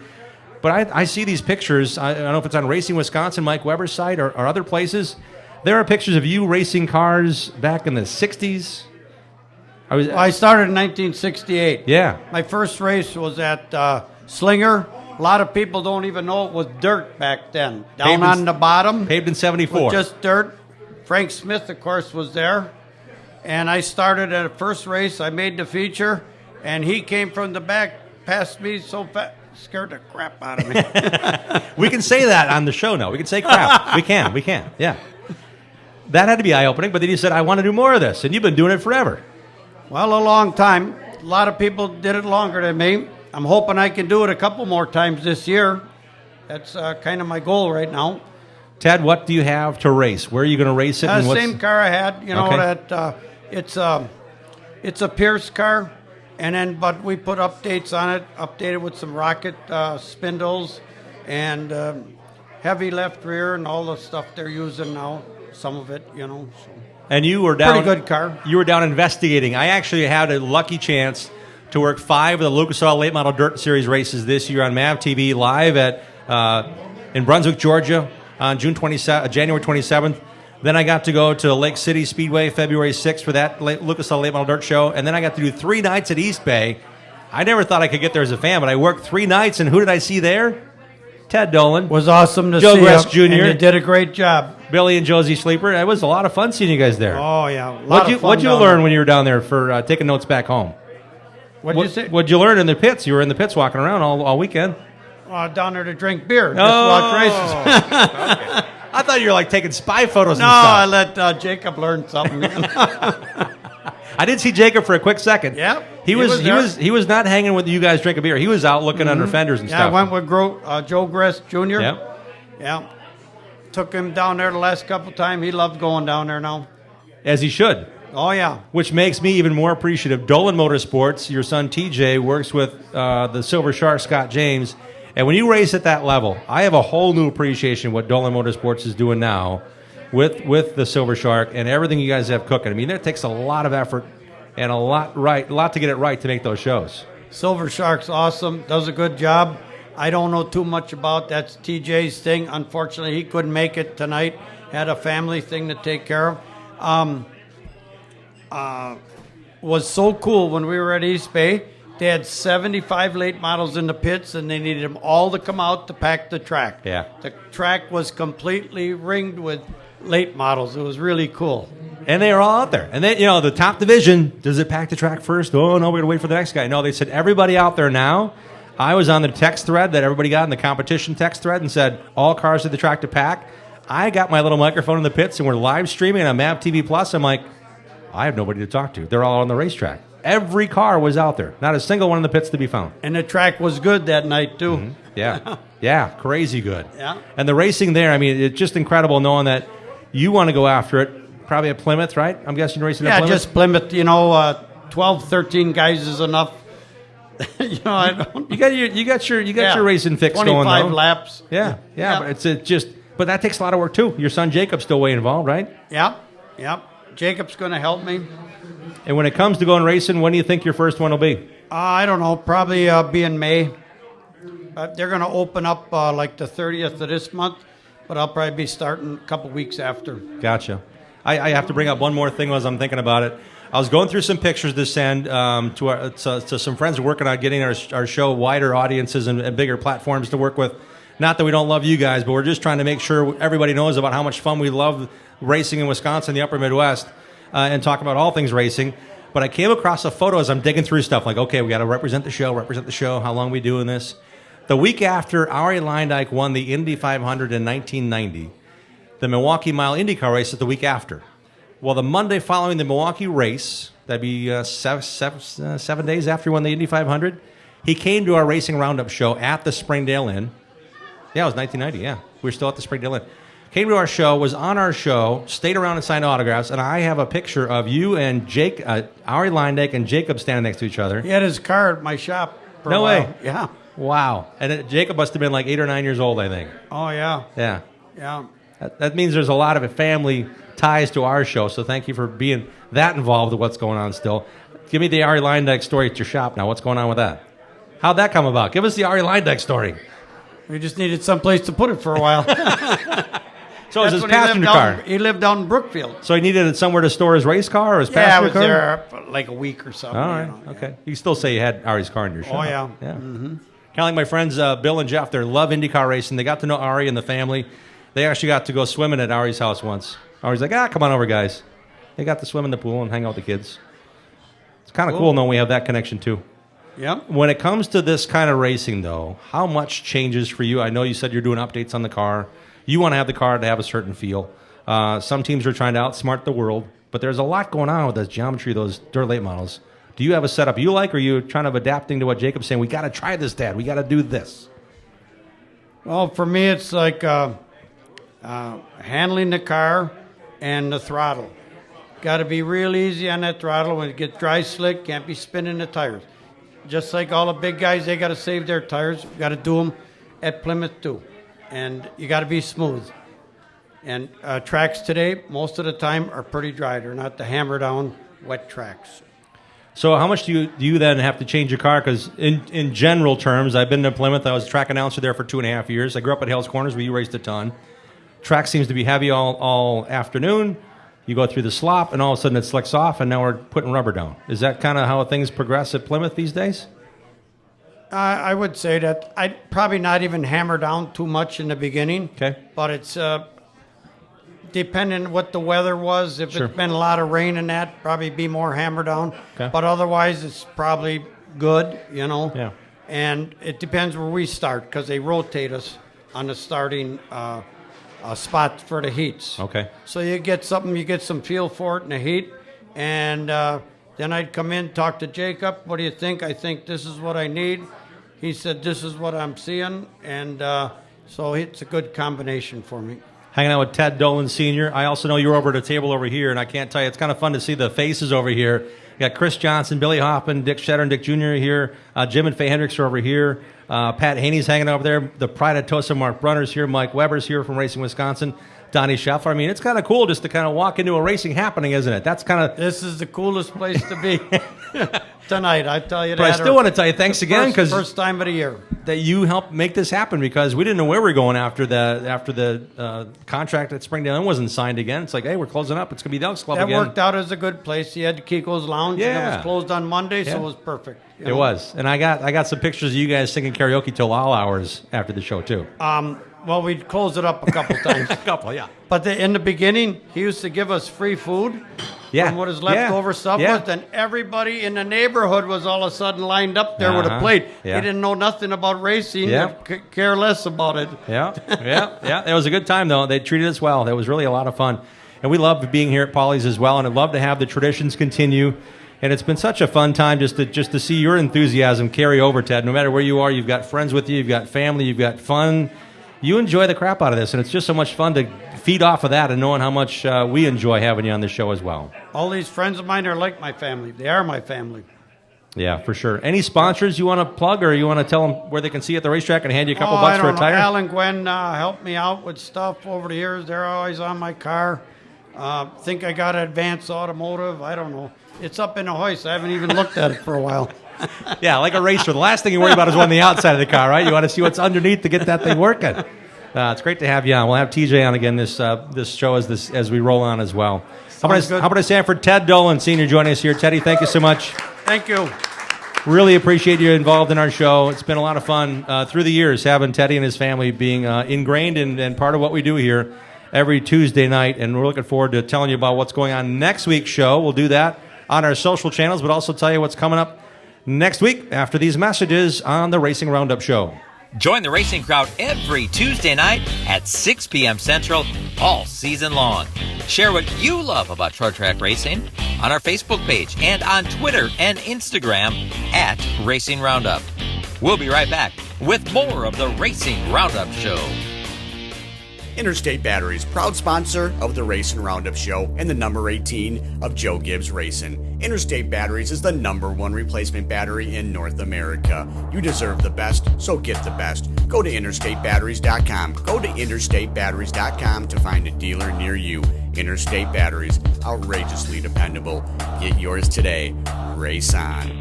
[SPEAKER 2] But I see these pictures. I don't know if it's on Racing Wisconsin, Mike Weber's site, or other places. There are pictures of you racing cars back in the 60s.
[SPEAKER 14] I started in 1968.
[SPEAKER 2] Yeah.
[SPEAKER 14] My first race was at Slinger. A lot of people don't even know it was dirt back then. On the bottom.
[SPEAKER 2] Paved in 74.
[SPEAKER 14] Just dirt. Frank Smith, of course, was there. and I started at the first race. I made the feature, and he came from the back, passed me so fast, scared the crap out of me.
[SPEAKER 2] We can say that on the show now. We can say crap. We can. Yeah. That had to be eye-opening, but then you said, I want to do more of this, and you've been doing it forever.
[SPEAKER 14] Well, a long time. A lot of people did it longer than me. I'm hoping I can do it a couple more times this year. That's kind of my goal right now.
[SPEAKER 2] Ted, what do you have to race? Where are you going to race it?
[SPEAKER 14] Same car I had. You know,
[SPEAKER 2] Okay.
[SPEAKER 14] that it's a Pierce car, but we put updates on it. Updated with some rocket spindles and heavy left rear and all the stuff they're using now. Some of it, you know. So.
[SPEAKER 2] And you were down.
[SPEAKER 14] Pretty good car.
[SPEAKER 2] You were down investigating. I actually had a lucky chance to work 5 of the Lucas Oil Late Model Dirt Series races this year on MAV TV live at in Brunswick, Georgia, on January 27th. Then I got to go to Lake City Speedway February 6th for that Lucas Oil Late Model Dirt show, and then I got to do 3 nights at East Bay. I never thought I could get there as a fan, but I worked 3 nights, and who did I see there? Ted Dolan.
[SPEAKER 14] Was awesome to
[SPEAKER 2] Joe
[SPEAKER 14] see
[SPEAKER 2] Gress
[SPEAKER 14] you,
[SPEAKER 2] Jr.
[SPEAKER 14] and you did a great job.
[SPEAKER 2] Billy and Josie Sleeper. It was a lot of fun seeing you guys there.
[SPEAKER 14] Oh, yeah.
[SPEAKER 2] What'd you learn when you were down there for taking notes back home?
[SPEAKER 14] What'd you say?
[SPEAKER 2] What'd you learn in the pits? You were in the pits walking around all weekend.
[SPEAKER 14] Down there to drink beer. Just watch races.
[SPEAKER 2] Okay. I thought you were like taking spy photos and
[SPEAKER 14] No,
[SPEAKER 2] stuff.
[SPEAKER 14] I let Jacob learn something.
[SPEAKER 2] I did see Jacob for a quick second.
[SPEAKER 14] Yeah,
[SPEAKER 2] he was not hanging with you guys drinking beer. He was out looking under fenders and
[SPEAKER 14] yeah,
[SPEAKER 2] stuff.
[SPEAKER 14] I went with Joe Gress Jr.
[SPEAKER 2] Yeah.
[SPEAKER 14] Yeah. Took him down there the last couple times. He loved going down there now.
[SPEAKER 2] As he should.
[SPEAKER 14] Oh, yeah.
[SPEAKER 2] Which makes me even more appreciative. Dolan Motorsports, your son TJ, works with the Silver Shark, Scott James. And when you race at that level, I have a whole new appreciation of what Dolan Motorsports is doing now with the Silver Shark and everything you guys have cooking. I mean, it takes a lot of effort and a lot to get it right to make those shows.
[SPEAKER 14] Silver Shark's awesome. Does a good job. I don't know too much about that's TJ's thing. Unfortunately, he couldn't make it tonight. Had a family thing to take care of. Was so cool when we were at East Bay. They had 75 late models in the pits, and they needed them all to come out to pack the track.
[SPEAKER 2] Yeah.
[SPEAKER 14] The track was completely ringed with late models. It was really cool.
[SPEAKER 2] And they are all out there. And then, the top division, does it pack the track first? Oh, no, we're going to wait for the next guy. No, they said everybody out there now. I was on the text thread that everybody got in the competition text thread and said all cars at the track to pack. I got my little microphone in the pits, and we're live streaming on MAV TV Plus. I'm like, I have nobody to talk to. They're all on the racetrack. Every car was out there. Not a single one in the pits to be found.
[SPEAKER 14] And the track was good that night, too.
[SPEAKER 2] Mm-hmm. Yeah. Yeah, crazy good.
[SPEAKER 14] Yeah.
[SPEAKER 2] And the racing there, I mean, it's just incredible knowing that you want to go after it. Probably at Plymouth, right? I'm guessing you're racing at Plymouth?
[SPEAKER 14] Yeah, just Plymouth. 12, 13 guys is enough. I don't.
[SPEAKER 2] You got your racing fix going,
[SPEAKER 14] 25 laps.
[SPEAKER 2] Yeah. But but that takes a lot of work, too. Your son Jacob's still way involved, right?
[SPEAKER 14] Yep. Jacob's going to help me.
[SPEAKER 2] And when it comes to going racing, when do you think your first one will be?
[SPEAKER 14] I don't know. Probably be in May. They're going to open up like the 30th of this month, but I'll probably be starting a couple weeks after.
[SPEAKER 2] Gotcha. I have to bring up one more thing as I'm thinking about it. I was going through some pictures this end to some friends who are working on getting our show wider audiences and bigger platforms to work with. Not that we don't love you guys, but we're just trying to make sure everybody knows about how much fun we love racing in Wisconsin, the upper Midwest, and talk about all things racing. But I came across a photo as I'm digging through stuff like, okay, we got to represent the show. How long are we doing this? The week after Ari Leindyke won the Indy 500 in 1990, the Milwaukee Mile IndyCar race is the week after. Well, the Monday following the Milwaukee race, that'd be 7 days after he won the Indy 500, he came to our Racing Roundup show at the Springdale Inn. Yeah, it was 1990, yeah. We were still at the Springdale Inn. Came to our show, was on our show, stayed around and signed autographs, and I have a picture of you and Ari Leindyke and Jacob standing next to each other.
[SPEAKER 14] He had his car at my shop for
[SPEAKER 2] No
[SPEAKER 14] a while.
[SPEAKER 2] way.
[SPEAKER 14] Yeah.
[SPEAKER 2] Wow. And Jacob must have been like 8 or 9 years old, I think.
[SPEAKER 14] Oh, yeah.
[SPEAKER 2] Yeah.
[SPEAKER 14] Yeah.
[SPEAKER 2] That means there's a lot of family ties to our show, so thank you for being that involved with what's going on still. Give me the Ari Leindyke story at your shop now. What's going on with that? How'd that come about? Give us the Ari Leindyke story.
[SPEAKER 14] We just needed someplace to put it for a while.
[SPEAKER 2] So it was his
[SPEAKER 14] when
[SPEAKER 2] passenger car.
[SPEAKER 14] He lived down in Brookfield.
[SPEAKER 2] So he needed somewhere to store his race car or his
[SPEAKER 14] Yeah, I
[SPEAKER 2] passenger
[SPEAKER 14] was
[SPEAKER 2] car?
[SPEAKER 14] there for like a week or something.
[SPEAKER 2] All right, okay. You still say you had Ari's car in your shop.
[SPEAKER 14] Oh, yeah.
[SPEAKER 2] Yeah.
[SPEAKER 14] Mm-hmm.
[SPEAKER 2] Kind of like my friends Bill and Jeff, they love IndyCar racing. They got to know Ari and the family. They actually got to go swimming at Ari's house once. Ari's like, come on over, guys. they got to swim in the pool and hang out with the kids. It's kind of cool knowing we have that connection too.
[SPEAKER 14] Yep.
[SPEAKER 2] When it comes to this kind of racing, though, how much changes for you? I know you said you're doing updates on the car. You want to have the car to have a certain feel. Some teams are trying to outsmart the world, but there's a lot going on with this geometry, those dirt late models. Do you have a setup you like, or are you trying to adapting to what Jacob's saying? We got to try this, Dad. We got to do this.
[SPEAKER 14] Well, for me, it's like handling the car and the throttle. Got to be real easy on that throttle. When it gets dry slick, can't be spinning the tires. Just like all the big guys, they got to save their tires. Got to do them at Plymouth too. And you got to be smooth. And tracks today, most of the time, are pretty dry. They're not the hammer down wet tracks.
[SPEAKER 2] So how much do you then have to change your car? Because in general terms, I've been to Plymouth. I was track announcer there for 2.5 years. I grew up at Hales Corners where you raced a ton. Track seems to be heavy all afternoon. You go through the slop, and all of a sudden it slicks off, and now we're putting rubber down. Is that kind of how things progress at Plymouth these days?
[SPEAKER 14] I would say that I'd probably not even hammer down too much in the beginning.
[SPEAKER 2] Okay.
[SPEAKER 14] But it's depending on what the weather was. If it's been a lot of rain and that, probably be more hammer down.
[SPEAKER 2] Okay.
[SPEAKER 14] But otherwise, it's probably good,
[SPEAKER 2] Yeah.
[SPEAKER 14] And it depends where we start because they rotate us on the starting spot for the heats.
[SPEAKER 2] Okay.
[SPEAKER 14] So you get some feel for it in the heat. And then I'd come in, talk to Jacob. What do you think? I think this is what I need. He said, this is what I'm seeing. And so it's a good combination for me.
[SPEAKER 2] Hanging out with Ted Dolan Sr. I also know you're over at a table over here, and I can't tell you, it's kind of fun to see the faces over here. You got Chris Johnson, Billy Hoffman, Dick Shetter, and Dick Jr. here. Jim and Faye Hendricks are over here. Pat Haney's hanging over there. The Pride of Tosa, Mark Brunner's here. Mike Weber's here from Racing Wisconsin. Donnie Scheffler. I mean, it's kind of cool just to kind of walk into a racing happening, isn't it? That's kind of...
[SPEAKER 14] This is the coolest place to be tonight, I tell you that.
[SPEAKER 2] But I still want to tell you thanks again because
[SPEAKER 14] first time of the year
[SPEAKER 2] that you helped make this happen because we didn't know where we were going after the contract at Springdale wasn't signed again. It's like, hey, we're closing up. It's going to be the Elks Club again.
[SPEAKER 14] That worked out as a good place. You had Kiko's Lounge, and it was closed on Monday, so it was perfect.
[SPEAKER 2] It was, and I got some pictures of you guys singing karaoke till all hours after the show too.
[SPEAKER 14] Well, we closed it up a couple times.
[SPEAKER 2] A couple, yeah.
[SPEAKER 14] But in the beginning, he used to give us free food from what his leftover stuff was. Then everybody in the neighborhood was all of a sudden lined up there with a plate.
[SPEAKER 2] Yeah.
[SPEAKER 14] They didn't know nothing about racing, care less about it.
[SPEAKER 2] Yeah. It was a good time, though. They treated us well. That was really a lot of fun. And we loved being here at Polly's as well, and I'd love to have the traditions continue. And it's been such a fun time just to see your enthusiasm carry over, Ted. No matter where you are, you've got friends with you, you've got family, you've got fun. You enjoy the crap out of this, and it's just so much fun to feed off of that and knowing how much we enjoy having you on the show as well.
[SPEAKER 14] All these friends of mine are like my family. They are my family.
[SPEAKER 2] Yeah, for sure. Any sponsors you want to plug, or you want to tell them where they can see you at the racetrack and hand you a couple bucks for a tire?
[SPEAKER 14] Al and Gwen helped me out with stuff over the years. They're always on my car. Think I got Advanced Automotive. I don't know. It's up in the hoist. I haven't even looked at it for a while.
[SPEAKER 2] Yeah, like a racer. The last thing you worry about is on the outside of the car, right? You want to see what's underneath to get that thing working. It's great to have you on. We'll have TJ on again this show as we roll on as well. How about a Sanford Ted Dolan Sr. joining us here? Teddy, thank you so much.
[SPEAKER 14] Thank you.
[SPEAKER 2] Really appreciate you involved in our show. It's been a lot of fun through the years having Teddy and his family being ingrained and part of what we do here every Tuesday night. And we're looking forward to telling you about what's going on next week's show. We'll do that on our social channels, but also tell you what's coming up next week after these messages on the Racing Roundup Show.
[SPEAKER 11] Join the racing crowd every Tuesday night at 6 p.m. Central all season long. Share what you love about short track racing on our Facebook page and on Twitter and Instagram at Racing Roundup. We'll be right back with more of the Racing Roundup Show.
[SPEAKER 8] Interstate Batteries, proud sponsor of the Racing Roundup Show and the number 18 of Joe Gibbs Racing. Interstate Batteries is the #1 replacement battery in North America. You deserve the best, so get the best. Go to interstatebatteries.com. Go to interstatebatteries.com to find a dealer near you. Interstate Batteries, outrageously dependable. Get yours today. Race on.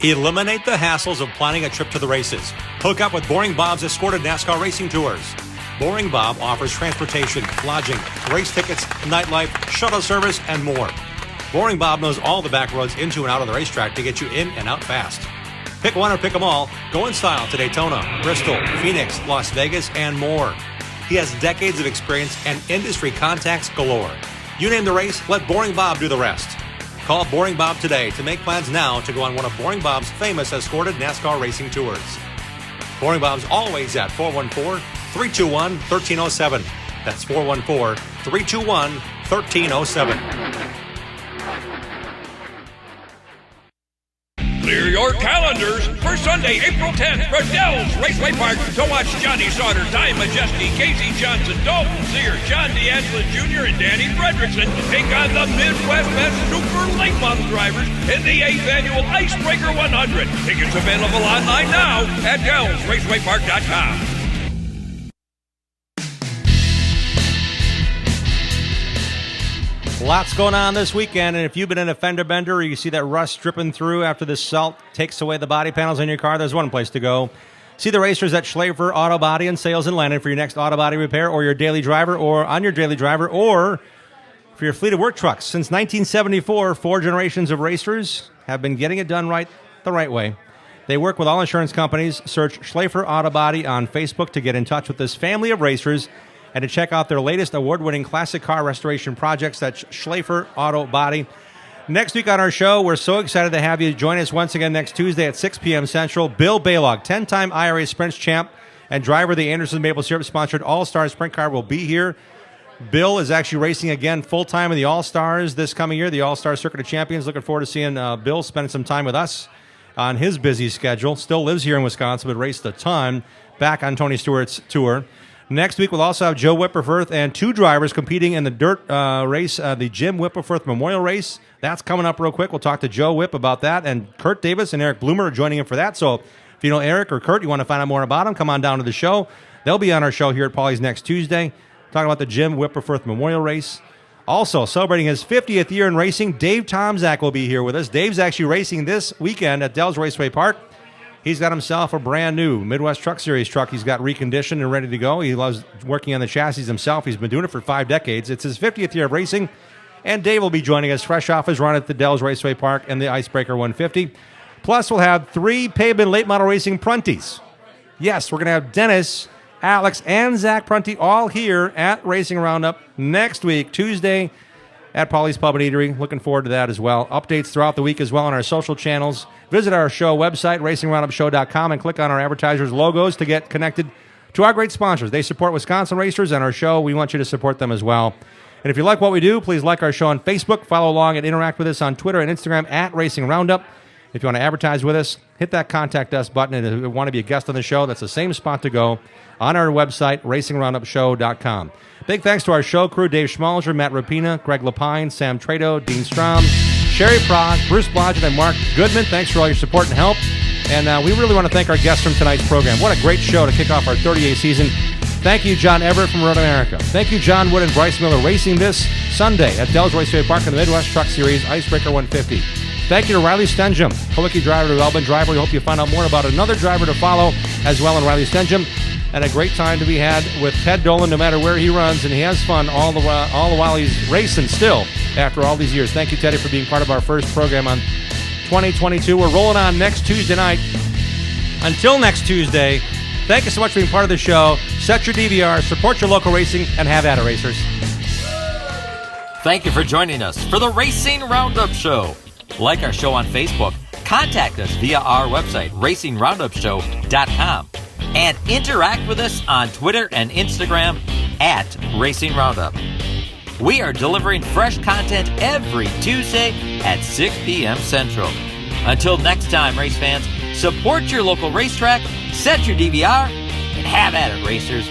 [SPEAKER 2] Eliminate the hassles of planning a trip to the races. Hook up with Boring Bob's Escorted NASCAR Racing Tours. Boring Bob offers transportation, lodging, race tickets, nightlife, shuttle service, and more. Boring Bob knows all the back roads into and out of the racetrack to get you in and out fast. Pick one or pick them all. Go in style to Daytona, Bristol, Phoenix, Las Vegas, and more. He has decades of experience and industry contacts galore. You name the race, let Boring Bob do the rest. Call Boring Bob today to make plans now to go on one of Boring Bob's famous escorted NASCAR racing tours. Boring Bob's always at 414-321-1307. That's 414-321-1307.
[SPEAKER 5] Clear your calendars for Sunday, April 10th, Dell's Raceway Park to watch Johnny Sauter, Ty Majeski, Casey Johnson, Dalton Sear, John DeAngelo Jr., and Danny Fredrickson take on the Midwest Best Super Late Model drivers in the 8th Annual Icebreaker 100. Tickets available online now at DellsRacewayPark.com.
[SPEAKER 2] Lots going on this weekend, and if you've been in a fender bender or you see that rust dripping through after the salt takes away the body panels in your car, there's one place to go. See the racers at Schlafer Auto Body and Sales in Landon for your next auto body repair or your daily driver or on your daily driver or for your fleet of work trucks. Since 1974, 4 generations of racers have been getting it done right the right way. They work with all insurance companies. Search Schlafer Auto Body on Facebook to get in touch with this family of racers and to check out their latest award-winning classic car restoration projects. That's Schlafer Auto Body. Next week on our show, we're so excited to have you join us once again next Tuesday at 6 p.m. Central. Bill Baylog, 10-time IRA Sprints champ and driver of the Anderson Maple Syrup-sponsored All-Star Sprint Car, will be here. Bill is actually racing again full-time in the All-Stars this coming year, the All-Star Circuit of Champions. Looking forward to seeing Bill spend some time with us on his busy schedule. Still lives here in Wisconsin, but raced a ton back on Tony Stewart's tour. Next week, we'll also have Joe Whipperforth and 2 drivers competing in the dirt race, the Jim Whipperforth Memorial Race. That's coming up real quick. We'll talk to Joe Whipp about that, and Kurt Davis and Eric Bloomer are joining him for that. So if you know Eric or Kurt, you want to find out more about them, come on down to the show. They'll be on our show here at Paulie's next Tuesday, talking about the Jim Whipperforth Memorial Race. Also, celebrating his 50th year in racing, Dave Tomczak will be here with us. Dave's actually racing this weekend at Dell's Raceway Park. He's got himself a brand new Midwest Truck Series truck. He's got reconditioned and ready to go. He loves working on the chassis himself. He's been doing it for 5 decades. It's his 50th year of racing. And Dave will be joining us fresh off his run at the Dell's Raceway Park and the Icebreaker 150. Plus, we'll have 3 pavement late model racing Prunties. Yes, we're going to have Dennis, Alex, and Zach Prunty all here at Racing Roundup next week, Tuesday, at Paulie's Pub and Eatery. Looking forward to that as well. Updates throughout the week as well on our social channels. Visit our show website, racingroundupshow.com, and click on our advertisers' logos to get connected to our great sponsors. They support Wisconsin racers and our show. We want you to support them as well. And if you like what we do, please like our show on Facebook, follow along, and interact with us on Twitter and Instagram at Racing Roundup. If you want to advertise with us, hit that Contact Us button. And if you want to be a guest on the show, that's the same spot to go on our website, racingroundupshow.com. Big thanks to our show crew, Dave Schmalinger, Matt Rapina, Greg Lapine, Sam Trado, Dean Strom, Sherry Prague, Bruce Blodgett, and Mark Goodman. Thanks for all your support and help. And we really want to thank our guests from tonight's program. What a great show to kick off our 38th season. Thank you, John Everett from Road America. Thank you, John Wood and Bryce Miller, racing this Sunday at Dell's Raceway Park in the Midwest Truck Series Icebreaker 150. Thank you to Riley Stenjum, Kowicki driver to Elbin driver. We hope you find out more about another driver to follow as well in Riley Stenjum. And a great time to be had with Ted Dolan no matter where he runs, and he has fun all the while he's racing still after all these years. Thank you, Teddy, for being part of our first program on 2022. We're rolling on next Tuesday night. Until next Tuesday, thank you so much for being part of the show. Set your DVR, support your local racing, and have at it, racers.
[SPEAKER 11] Thank you for joining us for the Racing Roundup Show. Like our show on Facebook, contact us via our website, racingroundupshow.com, and interact with us on Twitter and Instagram at Racing Roundup. We are delivering fresh content every Tuesday at 6 p.m. Central. Until next time, race fans, support your local racetrack, set your DVR, and have at it, racers.